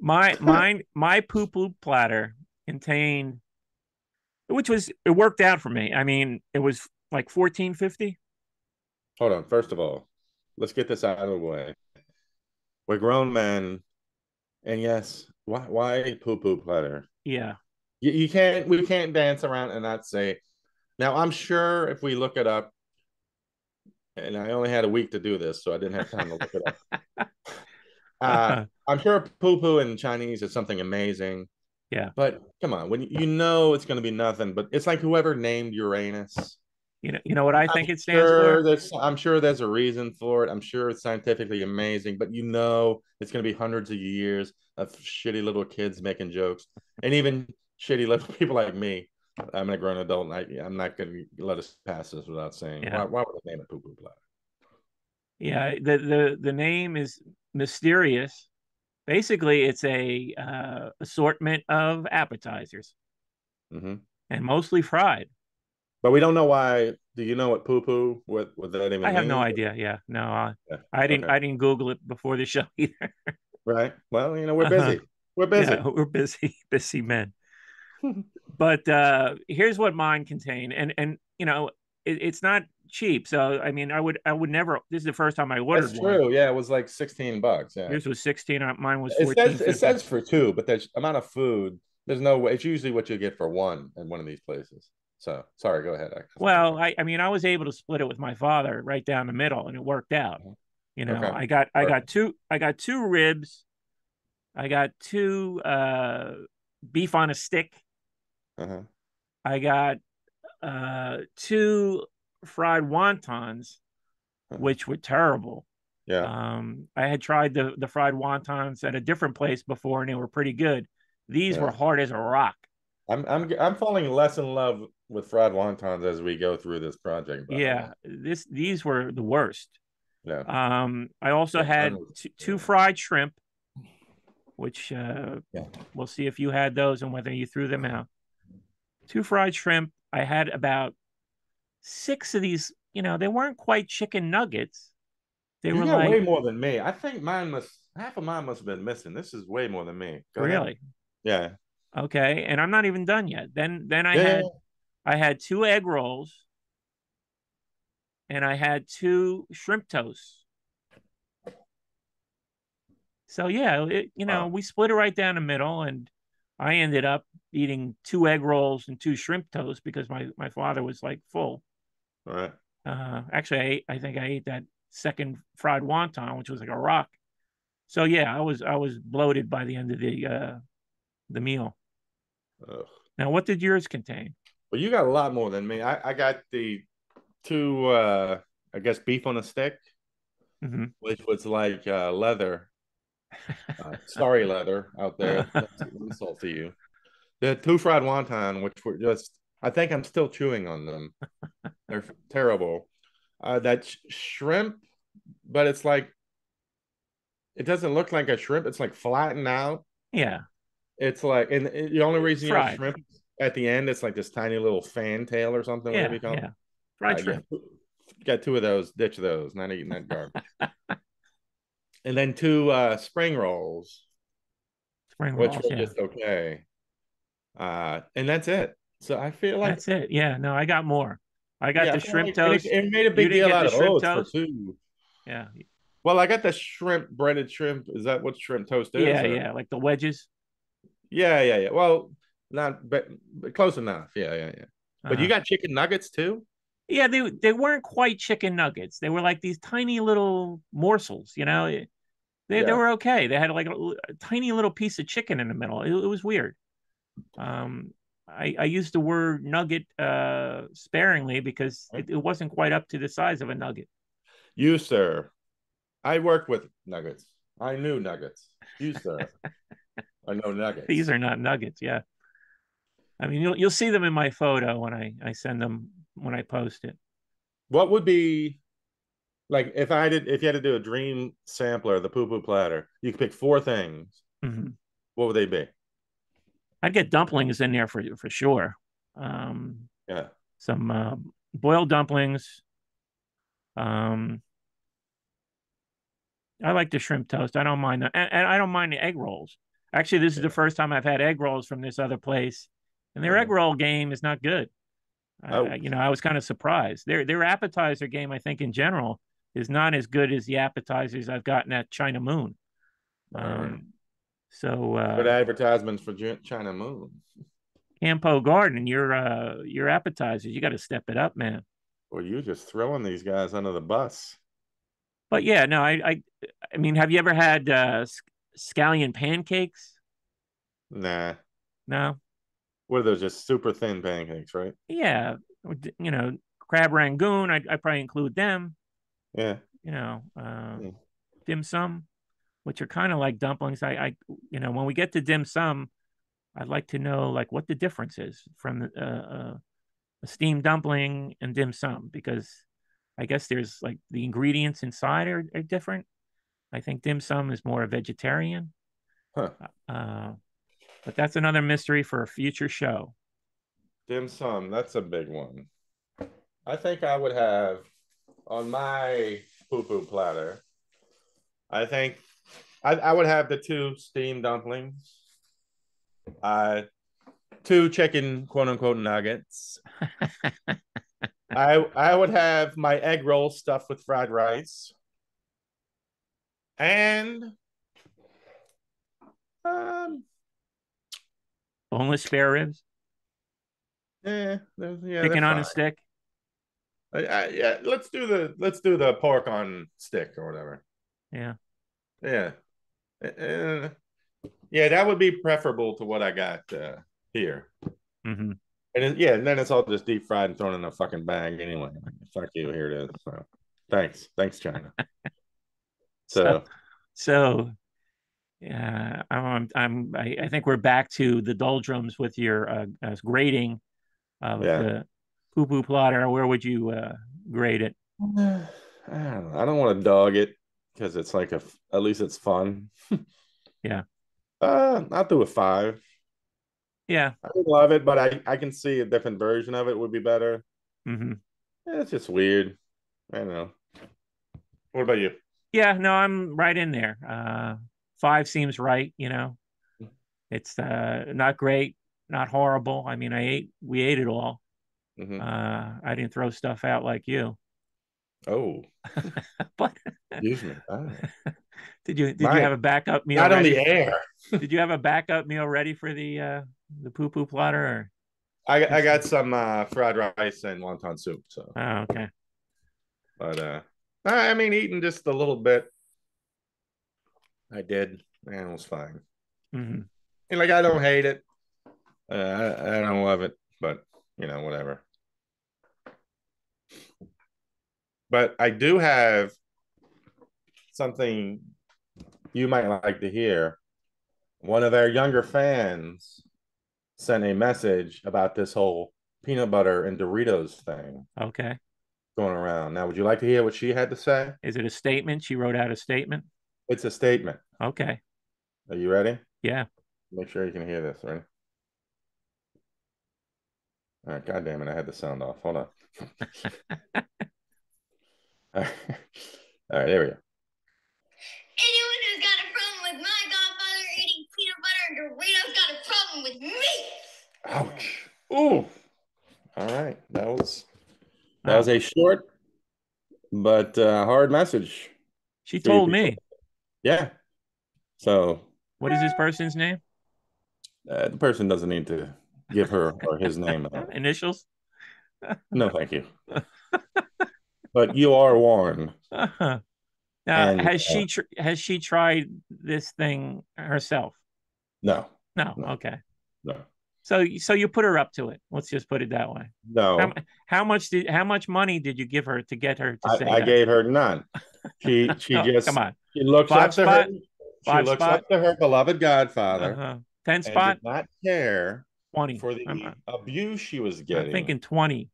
My poo platter contained, it worked out for me. I mean, it was like 14.50. Hold on. First of all, let's get this out of the way. We're grown men, and yes, why poo platter? Yeah. You can't we can't dance around and not say. Now I'm sure if we look it up, and I only had a week to do this, so I didn't have time to look it up. I'm sure poo poo in Chinese is something amazing, Yeah. but come on, when you know it's going to be nothing, but it's like whoever named Uranus. You know what I I'm think it stands for? I'm sure there's a reason for it. I'm sure it's scientifically amazing, but you know it's going to be hundreds of years of shitty little kids making jokes, and even shitty little people like me. I'm a grown adult, and I'm not going to let us pass this without saying Yeah. why would they name it Poo Poo Platter? Yeah. The name is mysterious. Basically, it's a assortment of appetizers Mm-hmm. and mostly fried. But we don't know why. Do you know what poo poo? What that I even have no means? idea. Yeah, no, Yeah. I Okay. didn't Google it before the show either. Right. Well, we're Uh, busy. We're yeah, busy. we're busy men. But here's what mine contain, and it's not cheap. So I mean, I would never. This is the first time I ordered That's one. true. Yeah, it was like $16. Yeah. Yours was 16. Mine was It says it 14.50. says for two, but there's amount of food. There's no way. It's usually what you get for one in one of these places. So sorry, go ahead. Well, I mean, I was able to split it with my father right down the middle, and it worked out. Okay. Perfect. I got two ribs. I got two beef on a stick. Uh-huh. I got two fried wontons, Uh-huh. which were terrible. Yeah. I had tried the fried wontons at a different place before, and they were pretty good. These were Yeah. hard as a rock. I'm falling less in love with fried wontons as we go through this project, by the way. Yeah, these were the worst. Yeah. I also Yeah. had two fried shrimp, which Yeah. we'll see if you had those and whether you threw them out. Two fried shrimp. I had about six of these. They weren't quite chicken nuggets. They You were got way like, more than me. I think half of mine must have been missing. This is way more than me. Go ahead. really? Yeah. Okay, and I'm not even done yet. Then Yeah. I had two egg rolls and I had two shrimp toasts. So yeah, Wow. we split it right down the middle, and I ended up eating two egg rolls and two shrimp toasts because my father was like full. All right. Actually, I think I ate that second fried wonton, which was like a rock. So yeah, I was bloated by the end of the meal. Ugh. Now, what did yours contain? Well, you got a lot more than me. I got the two I guess beef on a stick, Hmm. which was like leather. Sorry, leather out there. That's an insult to you. The two fried wonton, which were just I think I'm still chewing on them. They're terrible. That shrimp, but it's like it doesn't look like a shrimp. It's like flattened out. Yeah, It's like, and the only it's reason you have fried. shrimp at the end, it's like this tiny little fan tail or something, whatever Yeah, you call it. yeah, fried Yeah, shrimp, got two of those. Ditch those. Not eating that garbage. And then two spring rolls, spring which rolls. were Yeah, just okay. And that's it. So I feel like, that's it. Yeah, no, I got more. I got yeah, I the feel shrimp like, and toast. it made a You big didn't deal get out the of, shrimp oh, it's for toast. two. Yeah, Well, I got the shrimp, breaded shrimp. Is that what shrimp toast is? yeah, Or yeah, like the wedges. yeah, yeah, yeah. Well, not, but close enough. Yeah, yeah, yeah. But you Uh, got chicken nuggets too? yeah, they weren't quite chicken nuggets. They were like these tiny little morsels. They Yeah. were okay. They had like a tiny little piece of chicken in the middle. It was weird. Um, I used the word nugget sparingly because it wasn't quite up to the size of a nugget. You, sir. I worked with nuggets. I knew nuggets. You, sir. I know These nuggets. are not nuggets. Yeah, I mean you'll see them in my photo when I send them when I post it. What would be like if you had to do a dream sampler of the poo poo platter, you could pick four things. Hmm. What would they be? I'd get dumplings in there for sure. Um, Yeah. some boiled dumplings. Um, I like the shrimp toast. I don't mind that, and I don't mind the egg rolls. Actually, this is the Yeah. first time I've had egg rolls from this other place, and their egg Uh-huh. roll game is not good. Oh, I was kind of surprised. Their appetizer game, I think, in general, is not as good as the appetizers I've gotten at China Moon. all right. Um, so Good advertisements for China Moon. Campo Garden, your appetizers, you got to step it up, man. Well, you just throwing these guys under the bus. But yeah, no, I mean, have you ever had scallion pancakes? Nah. No. What are those? Just super thin pancakes, right? Yeah, you know, crab rangoon. I probably include them. Yeah. You know, Hmm. dim sum, which are kind of like dumplings. You know, when we get to dim sum, I'd like to know like what the difference is from a steamed dumpling and dim sum because I guess there's like the ingredients inside are different. I think dim sum is more a vegetarian, Huh. uh, but that's another mystery for a future show. Dim sum, that's a big one. I think I would have on my poo platter. I think I would have the two steamed dumplings, uh, two chicken quote unquote nuggets. I would have my egg roll stuffed with fried rice, and um, Boneless spare ribs, yeah, they're chicken on a fine. stick. Yeah, let's do the pork on stick or whatever. Yeah. Yeah, yeah, that would be preferable to what I got here. Hmm. Yeah, and then it's all just deep fried and thrown in a fucking bag anyway. Fuck you, here it is. So, thanks, China. So, So, so yeah, I think we're back to the doldrums with your grading of yeah, the Poo Plotter. Where would you grade it? I don't know. I don't want to dog it because it's like at least it's fun. Yeah, I'll do a 5. yeah. I love it, but I can see a different version of it would be better. Hmm. It's just weird. I don't know. What about you? Yeah, no, I'm right in there. Five seems right. You know, it's not great, not horrible. I mean, we ate it all. Hmm. I didn't throw stuff out like you, Oh, but excuse me. Oh, did you my, have a backup meal not on ready? the air. Did you have a backup meal ready for the Poo Plotter or I just? got some fried rice and wonton soup. So, Oh, okay. but I mean, eating just a little bit, I did, and it was fine. Hmm. And like, I don't hate it. I don't love it, but whatever. But I do have something you might like to hear. One of our younger fans sent a message about this whole peanut butter and Doritos thing Okay. going around. Now, would you like to hear what she had to say? Is it a statement? She wrote out a statement. It's a statement. Okay. Are you ready? Yeah. Make sure you can hear this, right? All right, God damn it, I had the sound off. Hold on. All right, there we go. Anyone who's got a problem with my godfather eating peanut butter and Doritos got a problem with me. Ouch. Ooh. All right. That was Wow. a short but hard message She for you told people. me. Yeah. So What is this person's name? the person doesn't need to give her or his name out. Initials. No, thank you. But you are warned. Now, And has she tried this thing herself? no, No. no, Okay. no, So you put her up to it. Let's just put it that way. How no. how much money did you give her to get her to say I that? gave her none. She No, come just on. she looks Five up to her spot, she five looks spot. up to her beloved godfather Uh-huh. 10 and did spot, not care 20. for the abuse she was I'm getting. thinking 20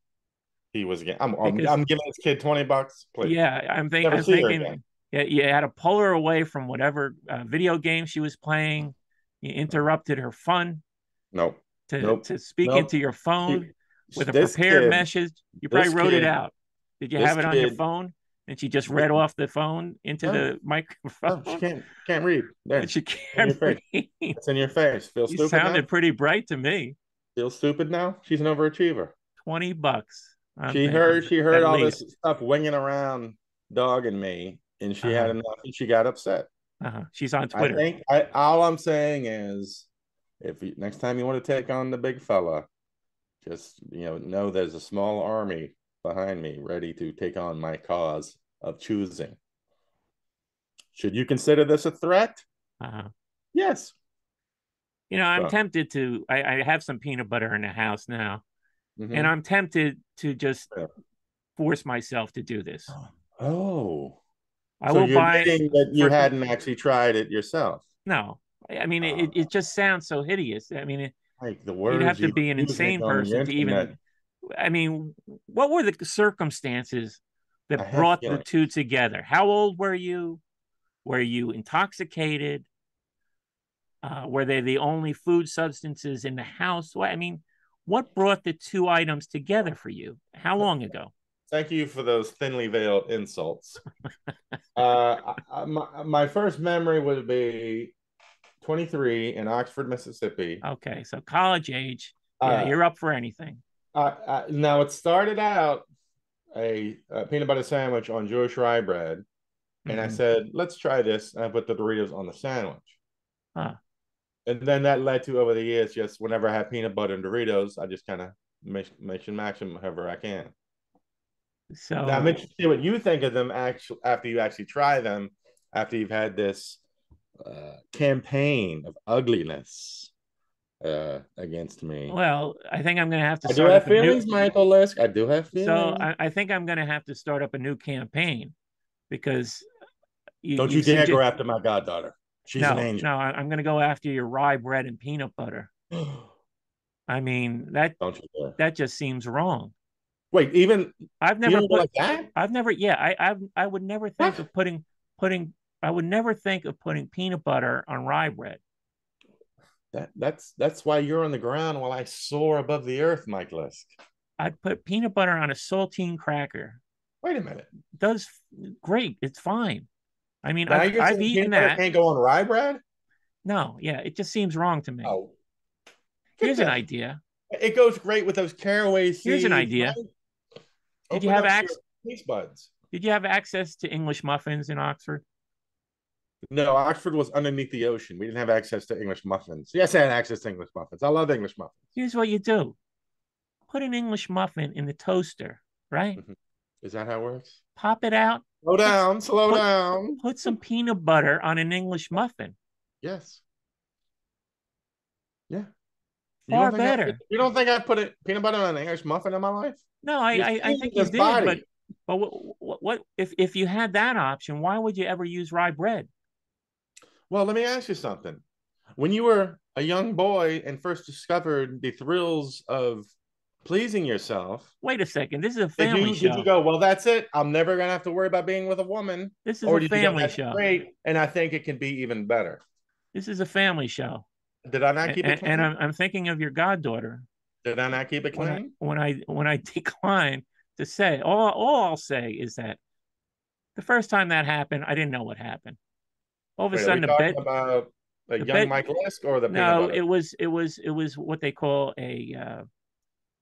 He was getting. I'm because giving this kid $20, please. yeah, Never I'm see her again. thinking yeah, you had to pull her away from whatever video game she was playing. You interrupted her fun Nope, nope, to speak into nope. your phone She, with a this prepared kid, message. You probably this wrote it kid, out. Did you this have it on your kid. phone? And she just read off the phone into No, the no, she microphone, can't read. but There, she in can't your face. read. It's in your face. Feel You stupid now? sounded pretty bright to me. Feel stupid now? She's an overachiever. $20. I'm She thinking heard she heard at all this least. stuff winging around, dogging me, and she had Uh-huh. enough, and she got upset. Uh-huh. She's on I Twitter. think all I'm saying is, if next time you want to take on the big fella, just know there's a small army behind me ready to take on my cause of choosing. Should you consider this a threat? Uh, Yes. I'm So, tempted to. I have some peanut butter in the house now, and mhm. I'm tempted to just force myself to do this. Oh, I so will you're buy admitting that you for hadn't actually tried it yourself. no. I mean, Uh, it just sounds so hideous. I mean, like the you'd have words to you be an were using insane on the person to internet, even. I mean, what were the circumstances I that have brought the feelings. two together? How old were you? Were you intoxicated? Were they the only food substances in the house? Well, I mean, what brought the two items together for you? How long ago? Thank you for those thinly veiled insults. My first memory would be 23 in Oxford, Mississippi. Okay, so college age. Yeah, Uh, you're up for anything. Now, it started out a peanut butter sandwich on Jewish rye bread, and I Mm-hmm. said, "Let's try this." And I put the Doritos on the sandwich, Huh. and then that led to over the years, just whenever I have peanut butter and Doritos, I just kind of mix and match them however I can. Now I'm So, interested what you think of them actually after you actually try them, after you've had this campaign of ugliness against me. well, I think I'm going to have to I do start up have a new. feelings, Michael Lisk. I do have So, feelings. I think I'm going to have to start up a new campaign because Don't you you've dare go suggested. after my goddaughter. She's an No, angel. no, I'm going to go after your rye bread and peanut butter. I mean, Don't you dare. that just seems wrong. Wait, even I've you never don't go put like that? I've never yeah, I would never think What? of putting I would never think of putting peanut butter on rye bread. That's why you're on the ground while I soar above the earth, Mike Lisk. I'd put peanut butter on a saltine cracker. Wait a minute. It does great. It's fine. I mean, Now I've you're I've saying eaten peanut butter that. can't go on rye bread? No, yeah, it just seems wrong to me. Oh, get Here's an the. idea. It goes great with those caraway Here's an seeds. idea. Right? Did you Open have up your access taste buds. did you have access to English muffins in Oxford? No, Oxford was underneath the ocean. We didn't have access to English muffins. Yes, I had access to English muffins. I love English muffins. Here's what you do. Put an English muffin in the toaster, right? Mhm. Is that how it works? Pop it out. Slow Put down, slow put down. put some peanut butter on an English muffin. Yes. Yeah. Far better. You don't think I put peanut butter on an English muffin in my life? No, You're I seeing think you this did, but body. what if you had that option? Why would you ever use rye bread? Well, let me ask you something. When you were a young boy and first discovered the thrills of pleasing yourself, Wait a second. This is a family did you show. go, well, that's it. I'm never gonna have to worry about being with a woman? This is Or a did you go, family that's show. great, and I think it can be even better? This is a family show, Did I not keep it and clean? I'm thinking of your goddaughter Did I not keep it when clean? I decline to say. All I'll say is that the first time that happened, I didn't know what happened. All of a Wait, are we sudden, talking about a the young bed. Mike Lisk or the peanut No, butter? it was what they call a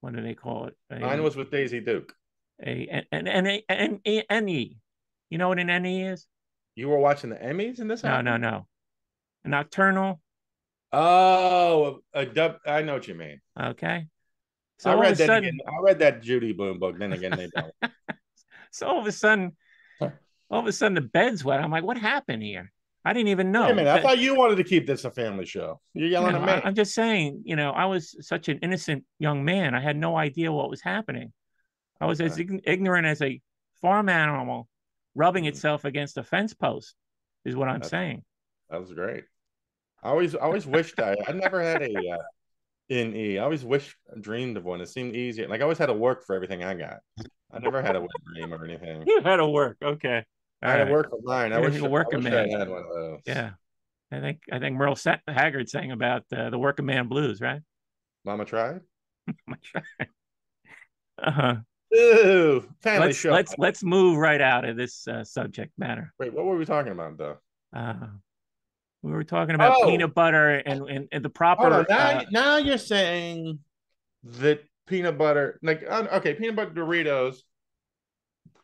what do they call it? Mine was with Daisy Duke. An NE. You know what an NE is? You were watching the Emmys and this No, no, happened? no. A nocturnal. Oh, I know what you mean. Okay. I So all of a read that again. sudden, I read that Judy Blume book. Then again, they don't. so all of a sudden the bed's wet. I'm like, what happened here? I didn't even Wait a know minute. I that. thought you wanted to keep this a family show. You're yelling at me. I'm just saying, I was such an innocent young man. I had no idea what was happening. I was as Okay. ignorant as a farm animal rubbing Mm, itself against a fence post, is what I'm that, saying. that was great. I always wished I never had a NE. I always dreamed of one. It seemed easier. Like I always had to work for everything I got. I never had a wet dream or anything. You had to work. Okay. All I had to right. work for mine. I You're wish a I working wish I man. had one of those. Yeah. I think Merle Haggard sang about the working man blues, right? Mama tried. uh-huh. Ooh, family show. Let's move right out of this subject matter. Wait, what were we talking about though? Uh, we were talking about Oh, peanut butter and the hold on. proper. Now you're saying that peanut butter, like okay, peanut butter Doritos,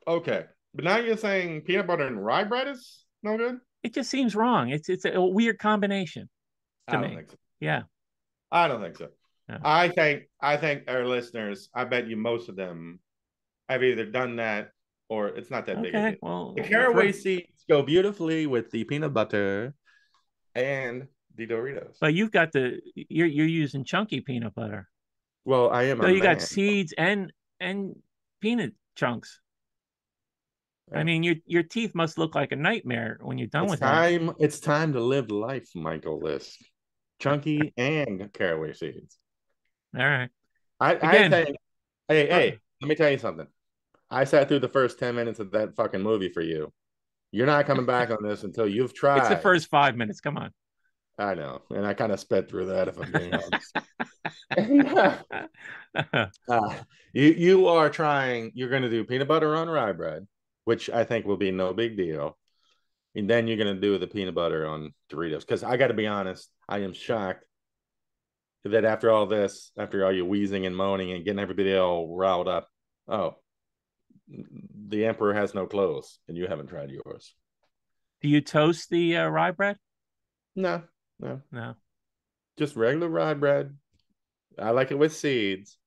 okay, but now you're saying peanut butter and rye bread is no good. It just seems wrong. It's a weird combination to I don't me. think so. Yeah. I don't think so. Yeah. I think our listeners, I bet you most of them have either done that or it's not that big a Okay. deal. The Well, caraway seeds go beautifully with the peanut butter and the Doritos. but you've got you're using chunky peanut butter. Well, I am So a you got man. seeds and peanut chunks. I Yeah. mean, your teeth must look like a nightmare when you're done It's with that. time. It's time to live life, Michael Lisk. Chunky and caraway seeds. All right. I Again, think. Hey, for, hey, let me tell you something. I sat through the first 10 minutes of that fucking movie for you. You're not coming back on this until you've it's the tried. first 5 minutes. Come on. I know, and I kind of sped through that if I'm being honest. And, you are trying. You're going to do peanut butter on rye bread, which I think will be no big deal. And then you're going to do the peanut butter on Doritos. Because I got to be honest, I am shocked that after all this, after all your wheezing and moaning and getting everybody all riled up, oh, the emperor has no clothes, and you haven't tried yours. Do you toast the rye bread? No, no, No. just regular rye bread. I like it with seeds.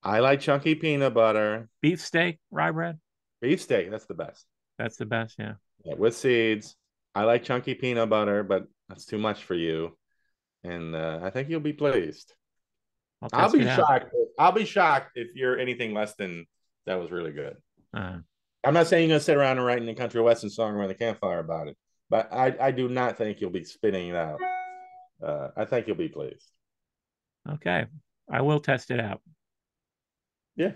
I like chunky peanut butter. Beef steak, rye bread? Beef steak, that's the best. That's the best. Yeah. Yeah, with seeds. I like chunky peanut butter, but that's too much for you. And I think you'll be pleased. I'll I'll test be it out. shocked. I'll be shocked if you're anything less than that was really good. Uh, I'm not saying you're gonna sit around and write a country western song around the campfire about it, but I do not think you'll be spitting it out. I think you'll be pleased. okay. I will test it out. Yeah.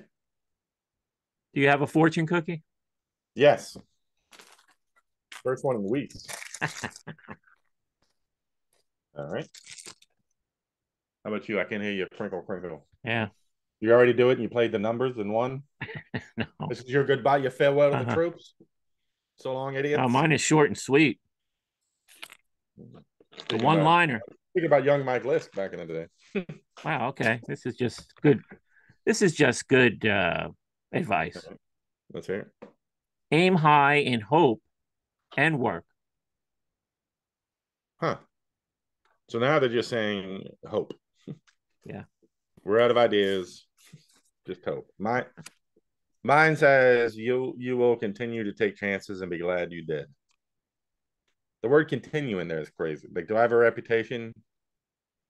Do you have a fortune cookie? Yes. First one in weeks. All right. How about you? I can hear you crinkle, crinkle. Yeah. You already do it and you played the numbers and won. No. This is your goodbye, your farewell to the Uh-huh. troops. So long, Oh, idiots. mine is short and sweet. The Speaking one about liner. speaking about young Mike Lisk back in the day. Wow. Okay. This is just good. This is just good advice. Let's hear it. Aim high in hope and work. Huh. So now they're just saying hope. Yeah. We're out of ideas. Just hope. Mine says you will continue to take chances and be glad you did. The word continue in there is crazy. Like, do I have a reputation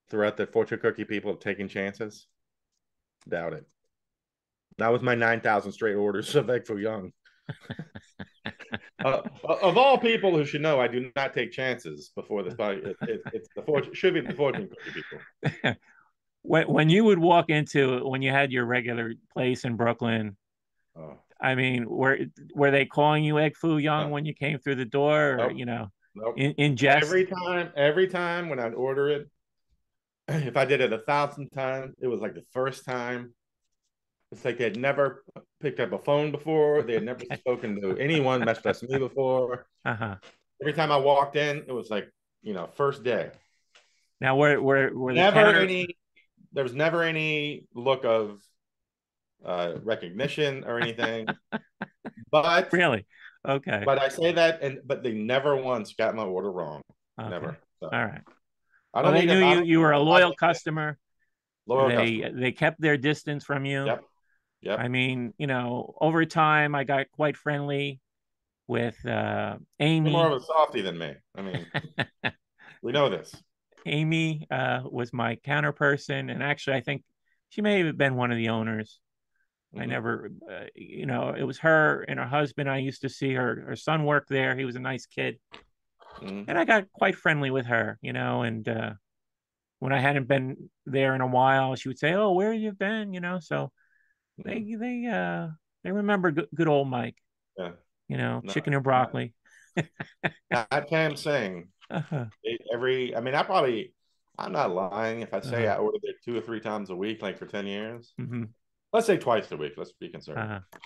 throughout the fortune cookie people of taking chances? Doubt it. That was my 9,000 straight orders of Egg Foo Young. Of all people who should know, I do not take chances before this. It's the fortune should be the fortune cookie people. When you would walk into when you had your regular place in Brooklyn, Oh, I mean, were they calling you Egg Foo Young no, when you came through the door, or nope, nope. in jest? Every time when I'd order it, if I did it 1,000 times, it was like the first time. It's like they had never picked up a phone before. They had never Okay. spoken to anyone, much less me before. Uh-huh. Every time I walked in, it was like, first day. Now, were the Never counter any, there was never any look of recognition or anything. But really? Okay. but I say that, but they never once got my order wrong. Okay. Never. So All right. I Well, don't they need knew them. I you don't you need were a a loyal logic. customer. Loyal customer. They kept their distance from you. Yep. Yep. I mean, over time, I got quite friendly with You're more of Amy. a softie than me. I mean, we know this. Amy was my counter person, and actually, I think she may have been one of the owners. I Mm-hmm. never, it was her and her husband. I used to see her son work there. He was a nice kid, Mm-hmm. and I got quite friendly with her, and when I hadn't been there in a while, she would say, "Oh, where have you been?" So Mm-hmm. they remember good old Mike, Yeah. Not, chicken and not, broccoli. not Cam saying Uh-huh, I mean, I'm not lying if I say uh-huh, I ordered it 2 or 3 times a week, like for 10 years. hmm Let's say twice a week. Let's be conservative. uh-huh.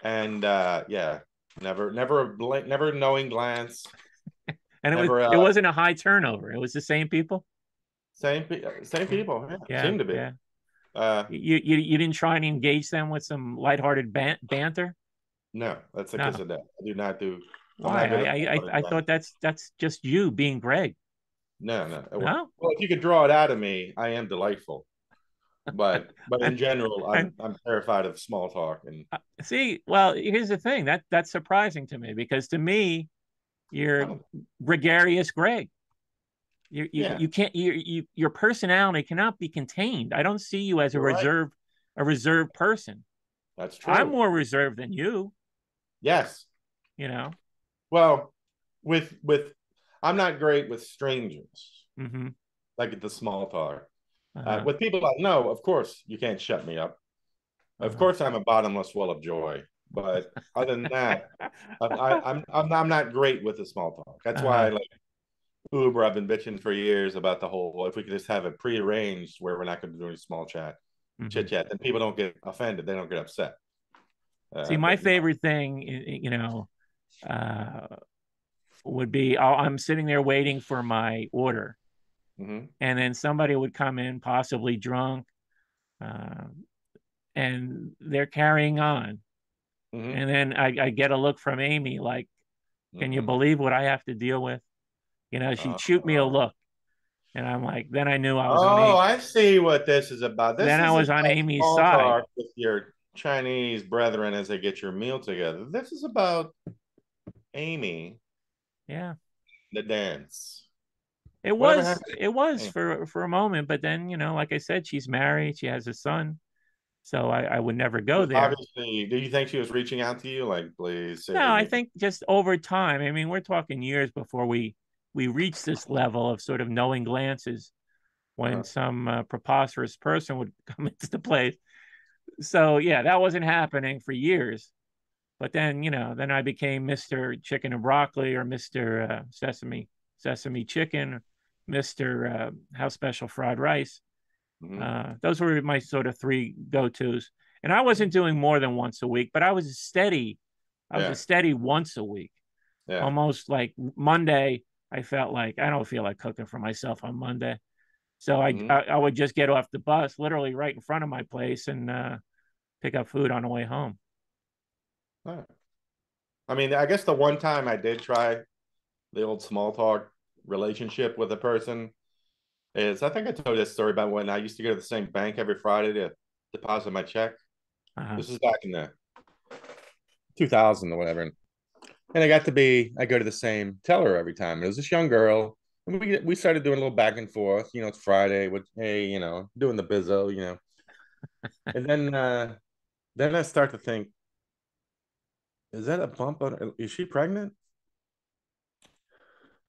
And yeah, never knowing glance. And Never it wasn't a high turnover. It was the same people. same people. Yeah, Yeah, seem to be. yeah. Uh, You didn't try and engage them with some lighthearted banter? no, that's the kiss No. of death. I do not do. I'm Why? not good at I thought that's just you being Greg. no, no. No? Well, if you could draw it out of me, I am delightful. but in And general, and I'm terrified of small talk. And see, well, here's the thing that's surprising to me because to me, I you're don't. gregarious Greg. Yeah, You can't your personality cannot be contained. I don't see you as you're right. a reserved person. That's I'm true. more reserved than you, Yes. you know. Well, with I'm not great with strangers, Mm-hmm. like the small talk. Uh-huh. With people I know, of course, you can't shut me up. Of Uh-huh. course, I'm a bottomless well of joy. But other than that, I'm not great with the small talk. That's why, Uh-huh. like Uber, I've been bitching for years about the whole. If we could just have it prearranged where we're not going to do any small Mm-hmm. chit chat, then people don't get offended. They don't get upset. See, my But no. favorite thing, uh, would be I'm sitting there waiting for my order, Mm-hmm. and then somebody would come in, possibly drunk, uh, and they're carrying on, Mm-hmm. and then I get a look from Amy like, "Can you Mm-hmm. believe what I have to deal with?" She'd shoot me a Oh, look, and I'm like, then I knew I was on oh, A. I see what this is about. Then This I is was on about Amy's small side. talk with your Chinese brethren as they get your meal together. This is about Amy, Yeah, the dance. it Whatever was happened it was to Amy? for a moment, but then like I said, she's married, she has a son, so I would never go there. Obviously, do you think she was reaching out to you like, please No, save I me from? think just over time. I mean, we're talking years before we reach this level of sort of knowing glances when Uh-huh. some preposterous person would come into the place. So yeah, that wasn't happening for years. But then then I became Mister Chicken and Broccoli or Mister Sesame Chicken, Mister House Special Fried Rice. Mm-hmm. Those were my sort of three go tos. And I wasn't doing more than once a week, but I was steady. I was a Yeah, steady once a week, yeah. almost like Monday. I felt like I don't feel like cooking for myself on Monday. So Mm-hmm. I would just get off the bus literally right in front of my place and pick up food on the way home. Right. I mean, I guess the one time I did try the old small talk relationship with a person is I think I told you this story about when I used to go to the same bank every Friday to deposit my check. Uh-huh. This is back in the 2000 or whatever. And I go to the same teller every time. It was this young girl. And we started doing a little back and forth. It's Friday with, hey, doing the bizzo. And then I start to think, is that a bump on is she pregnant?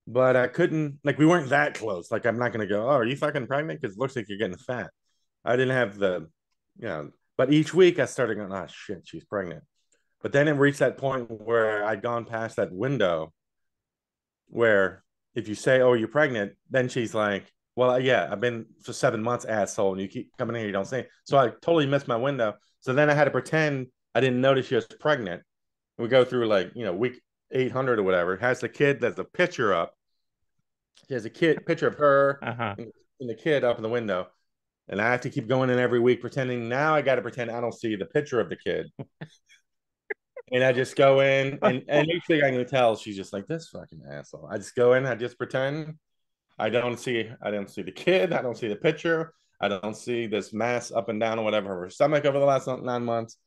But I couldn't like we weren't that close. Like I'm not gonna go, oh, are you fucking pregnant? Because it looks like you're getting fat. I didn't have but each week I started going, oh shit, she's pregnant. But then it reached that point where I'd gone past that window where if you say, oh, you're pregnant, then she's like, well, yeah, I've been for 7 months, asshole, and you keep coming in here, you don't say. So I totally missed my window. So then I had to pretend I didn't notice she was pregnant. We go through like, week 800 or whatever. It has the kid, there's a picture up. She has a kid picture of her Uh-huh. and the kid up in the window. And I have to keep going in every week pretending now I got to pretend I don't see the picture of the kid. And I just go in and each thing I can tell, she's just like this fucking asshole. I just go in, I just pretend I don't see the kid, I don't see the picture, I don't see this mass up and down or whatever of her stomach over the last 9 months.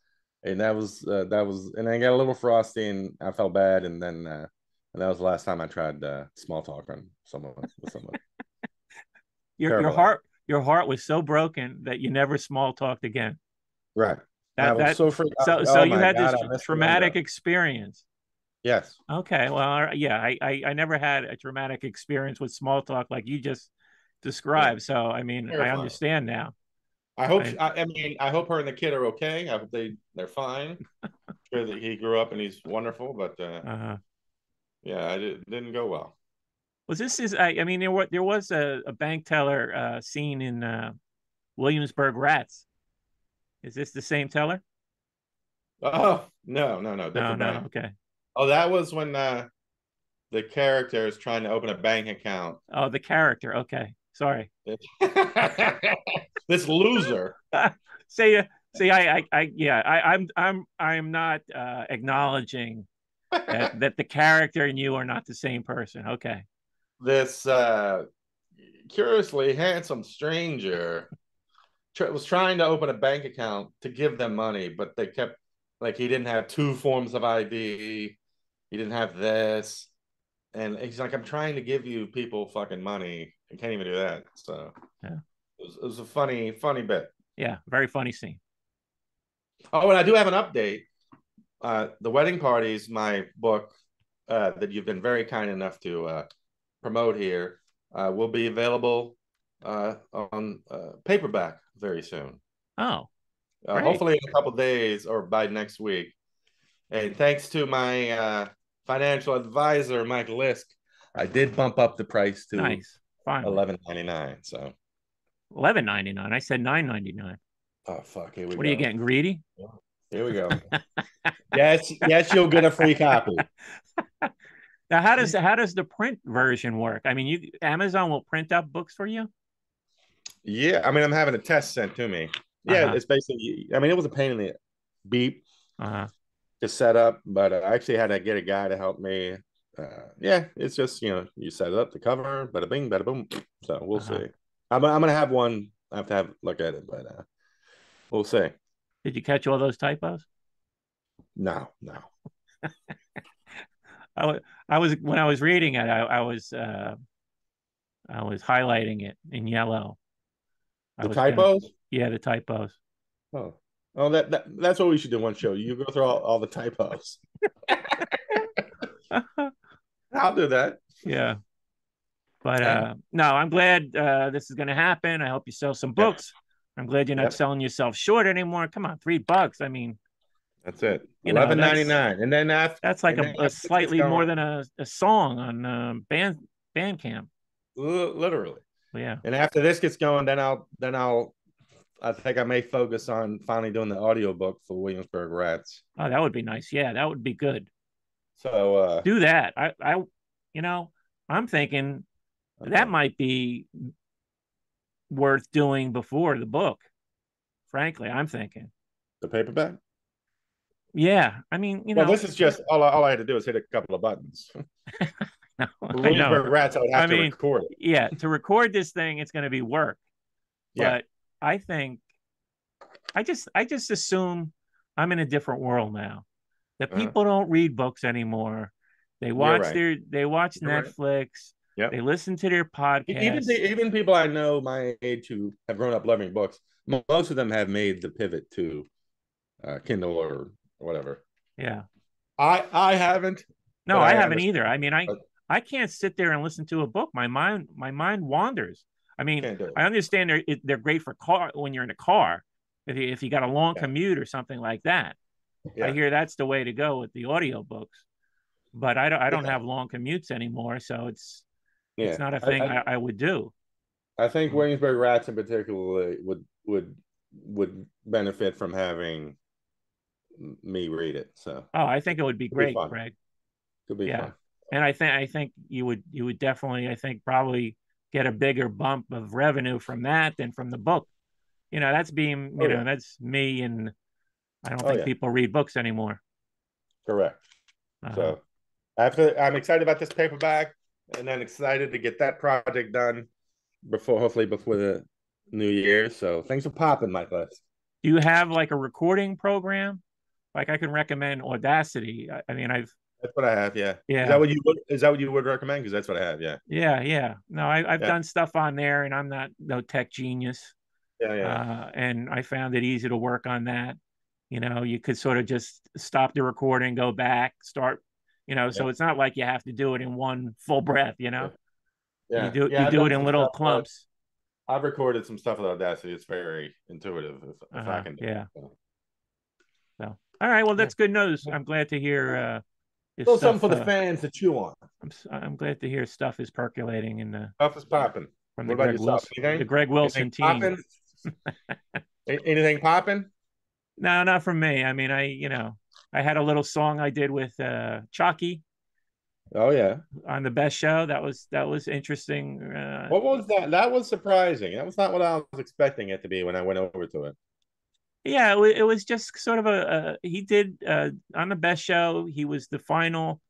And and I got a little frosty and I felt bad. And that was the last time I tried small talk on someone with someone. your Terrible at it. heart was so broken that you never small talked again. Right. I That was that so freaked out. so Oh you my had God, this I missed the traumatic window. experience. Yes. Okay, well, yeah, I never had a traumatic experience with small talk like you just Yeah. described. So I mean, I Terrifying. understand now. I I mean, I hope her and the kid are okay. I hope they're fine. I'm sure that he grew up and he's wonderful, but yeah, didn't go well. was this is I mean there was a bank teller scene in Williamsburg Rats. Is this the same teller? Oh no, no, no, No, different no, bank. okay. Oh, that was when the character is trying to open a bank account. Oh, the character. Okay, sorry. This loser. see, see, yeah, I'm not acknowledging that the character and you are not the same person. Okay. This curiously handsome stranger was trying to open a bank account to give them money, but they kept like he didn't have two forms of ID. He didn't have this, and he's like, I'm trying to give you people fucking money. I can't even do that. So Yeah. it was a funny bit. Yeah. Very funny scene. Oh, and I do have an update. The Wedding Parties, my book that you've been very kind enough to promote here, will be available on paperback very soon. Oh, great. Hopefully in a couple days or by next week. And thanks to my financial advisor, Mike Lisk, I did bump up the price to Nice. Finally. 11.99. So 11.99. I said 9.99. oh fuck, here we What are you go. getting greedy? Here we go. Yes, you'll get a free copy. Now, how does the print version work? I mean, you Amazon will print out books for you. Yeah, I mean, I'm having a test sent to me. Uh Yeah, huh. it's basically. I mean, it was a pain in the beep Uh huh. to set up, but I actually had to get a guy to help me. Yeah, it's just you set it up, the cover, bada bing, bada boom. So we'll Uh huh. see. I'm gonna have one. I have to have look at it, but we'll see. Did you catch all those typos? No, no. I was when I was reading it, I was highlighting it in yellow. I The was gonna, typos. yeah, the typos. Oh, oh, that's what we should do one show. You go through all the typos. I'll do that. Yeah, but Okay. no, I'm glad this is gonna happen. I hope you sell some Yep. books. I'm glad you're not Yep. selling yourself short anymore. Come on, $3. I mean, That's it. you know, 11.99, and then after that's like a this gets slightly more going, than a song on Bandcamp. literally. Yeah. And after this gets going, then I'll I think I may focus on finally doing the audiobook for Williamsburg Rats. Oh, that would be nice. Yeah, that would be good. So Do that. You know, I'm thinking that okay. might be worth doing before the book. Frankly, I'm thinking. The paperback. Yeah, I mean, Well, this is just all I had to do is hit a couple of buttons. For I know. Williamsburg Rats, I would I have to mean, record it. yeah, to record this thing, it's going to be work. Yeah. But I think I just assume I'm in a different world now. That Uh-huh. people don't read books anymore. You're right. They watch You're right. Netflix. Yep. They listen to their podcasts. Even people I know my age who have grown up loving books, most of them have made the pivot to Kindle or whatever. Yeah. I haven't, No, but I I haven't either. understand. I mean, But I can't sit there and listen to a book. My mind wanders. I mean, can't do it. I understand they're great for car when you're in a car. If you got a long Yeah. commute or something like that. I Yeah. hear that's the way to go with the audiobooks. But I don't Yeah. have long commutes anymore, so it's Yeah. not a I, thing I, I would do. I think Mm. Williamsburg Rats in particular would benefit from having me read it. So Oh, I think it would be it'd be great, fun. Craig. Could be Yeah. fun. And I think you would definitely I think probably get a bigger bump of revenue from that than from the book. Oh yeah. That's me, and I don't Oh think yeah. people read books anymore. Correct. Uh-huh. So I'm excited about this paperback, and then excited to get that project done hopefully before the new year. So thanks for popping, Mike. Do you have like a recording program? Like I can recommend Audacity. I mean, That's what I have. Yeah. yeah, Is that what you would recommend? Because that's what I have. Yeah. yeah. No, I've Yeah. done stuff on there, and I'm not no tech genius. Yeah. Yeah. And I found it easy to work on that. You could sort of just stop the recording, go back, start. Yeah. So it's not like you have to do it in one full breath. Yeah. Yeah. You Yeah. I've do it done in some little stuff. clumps. I've recorded some stuff with Audacity. It's very intuitive if I can do Yeah. it. So, So, all right. Well, yeah. that's good news. A I'm glad to hear this little something stuff. for the fans to chew on. I'm glad to hear stuff is percolating in the Stuff is popping. from What about yourself? The Anything? Greg Anything Wilson team. popping? Anything popping? No, not from me. I mean, I had a little song I did with Chalky Oh yeah. on the best show. That was interesting. What was that? That was surprising. That was not what I was expecting it to be when I went over to it. Yeah, it was just sort of he did on the best show. He was the final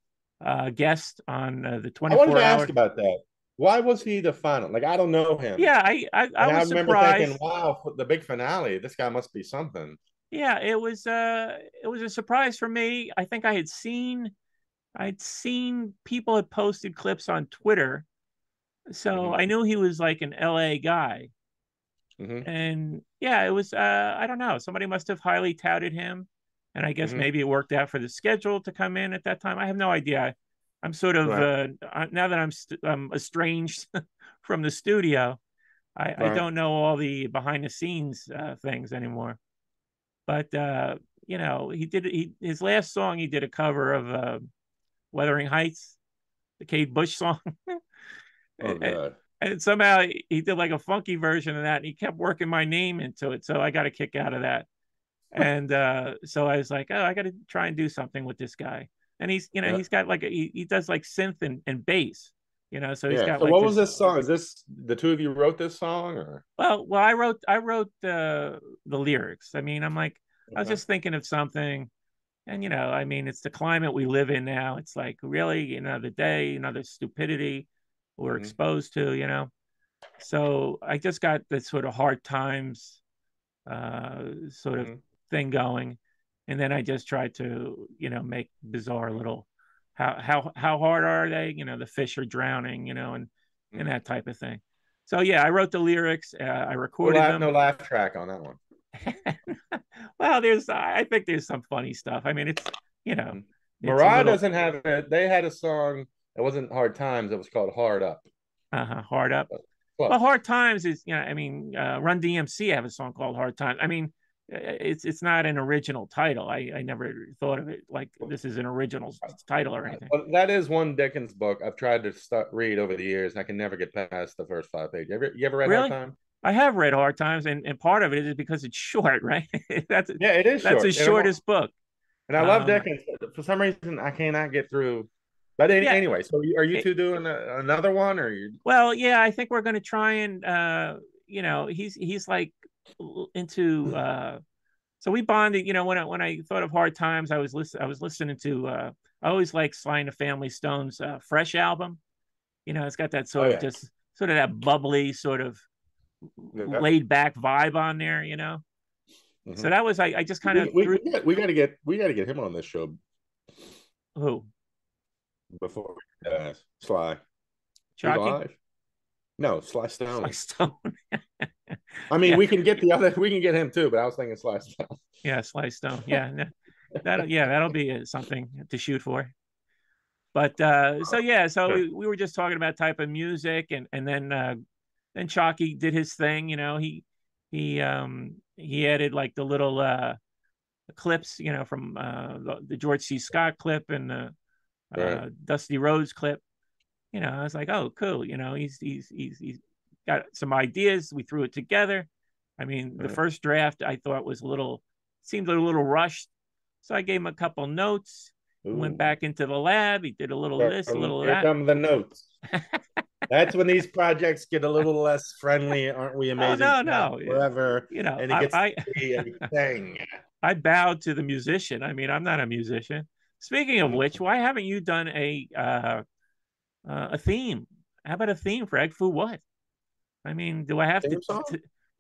guest on the I wanted 24 to ask hour. about that. Why was he the final? Like, I don't know him. Yeah, I And I was remember thinking, surprised. wow, for the big finale, this guy must be something. Yeah, it was a surprise for me. I think I'd seen people had posted clips on Twitter, so Hmm. I knew he was like an LA guy. Hmm. And yeah, it was I don't know, somebody must have highly touted him, and I guess Hmm. maybe it worked out for the schedule to come in at that time. I have no idea. I'm sort of Right. now that I'm estranged from the studio. I Right. don't know all the behind the scenes things anymore. But you know, his last song he did a cover of Wuthering Heights, the Kate Bush song. Oh and, God. and somehow he did like a funky version of that, and he kept working my name into it. So I got a kick out of that. And so I was like, oh, I got to try and do something with this guy. And he's, you know, Yeah. he's got like he does like synth and bass, you know. So he's Yeah. got So like what was this. this song? Is this the two of you wrote this song or? Well, I wrote the lyrics. I mean, I'm like, I was Okay. just thinking of something. And, you know, I mean, it's the climate we live in now. It's like, really, you know, the day, you know, the stupidity we're Hmm. exposed to, you know. So I just got this sort of hard times sort of Hmm. thing going. And then I just tried to, you know, make bizarre little how hard are they? You know, the fish are drowning, you know, and Hmm. that type of thing. So yeah, I wrote the lyrics, I No recorded laugh, no them. laugh track on that one. Well, there's I think there's some funny stuff. I mean, it's, you know, Mhm. it's a Mariah little doesn't have it. They had a song that wasn't Hard Times. It was called Hard Up. hard up. Well, Close. hard times is, you know, I mean, Run DMC have a song called Hard Times. I mean, it's not an original title. I never thought of it like this is an original title or anything. But that is one Dickens book I've tried to read over the years. And I can never get past the first 5 pages. You ever read Hard Really, Time? I have read Hard Times, and part of it is because it's short, right? that's Yeah, it is that's short, his shortest book. and I love Um, Dickens. For some reason, I cannot get through. But yeah, anyway, so are you it, two doing another one, or you? well, yeah, I think we're going to try and you know, he's like into so we bonded. You know, when I thought of hard times, I was listening to I always like Sly and the Family Stone's Fresh album. You know, it's got that Oh sort of yeah, just sort of that bubbly sort of yeah. laid back vibe on there. You know, so Hmm. that was I just kind of threw We got to get him on this show who before Sly. He's Chalky alive. No, Sly Sly Stone. Stone. I mean, Yeah, we can get the other. We can get him too, but I was thinking Sly Stone. yeah, Sly Stone. Yeah, that yeah, that'll be something to shoot for. But so yeah, so Sure. we were just talking about type of music, and then Chalky did his thing. You know, he added like the little clips, you know, from the George C. Scott clip and the Right. Dusty Rhodes clip. You know, I was like, oh, cool. You know, he's got some ideas. We threw it together. I mean, the Right. first draft I thought was a little seemed a little rushed, so I gave him a couple notes. He went Ooh. back into the lab. He did a little of this, a little of Here that. come the notes. That's when these projects get a little less friendly. Aren't we Oh amazing no, cast no, forever? you know, And it gets to be a thing. I bowed to the musician. I mean, I'm not a musician. Speaking of which, Mm. why haven't you done a theme? How about a theme for Egg Foo What? I mean, do I have Theme song?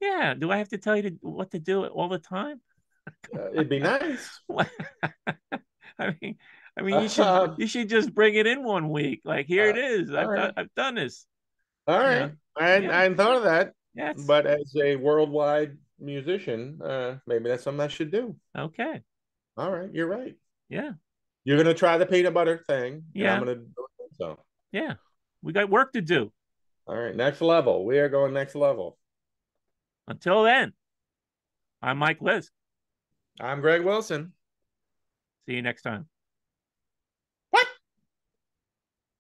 yeah, do I have to tell you what to do all the time? It'd be nice. I mean, I mean, Uh, you should just bring it in one week. Like here it is. all right. I've done this. All You right. know, yeah, I hadn't thought of that. yeah. It's But as a worldwide musician, maybe that's something I should do. okay. All right. You're right. Yeah, You're going to try the peanut butter thing, and I'm yeah, going to do it. So, yeah. We got work to do. all right. Next level. We are going next level. Until then, I'm Mike Liz. I'm Greg Wilson. See you next time.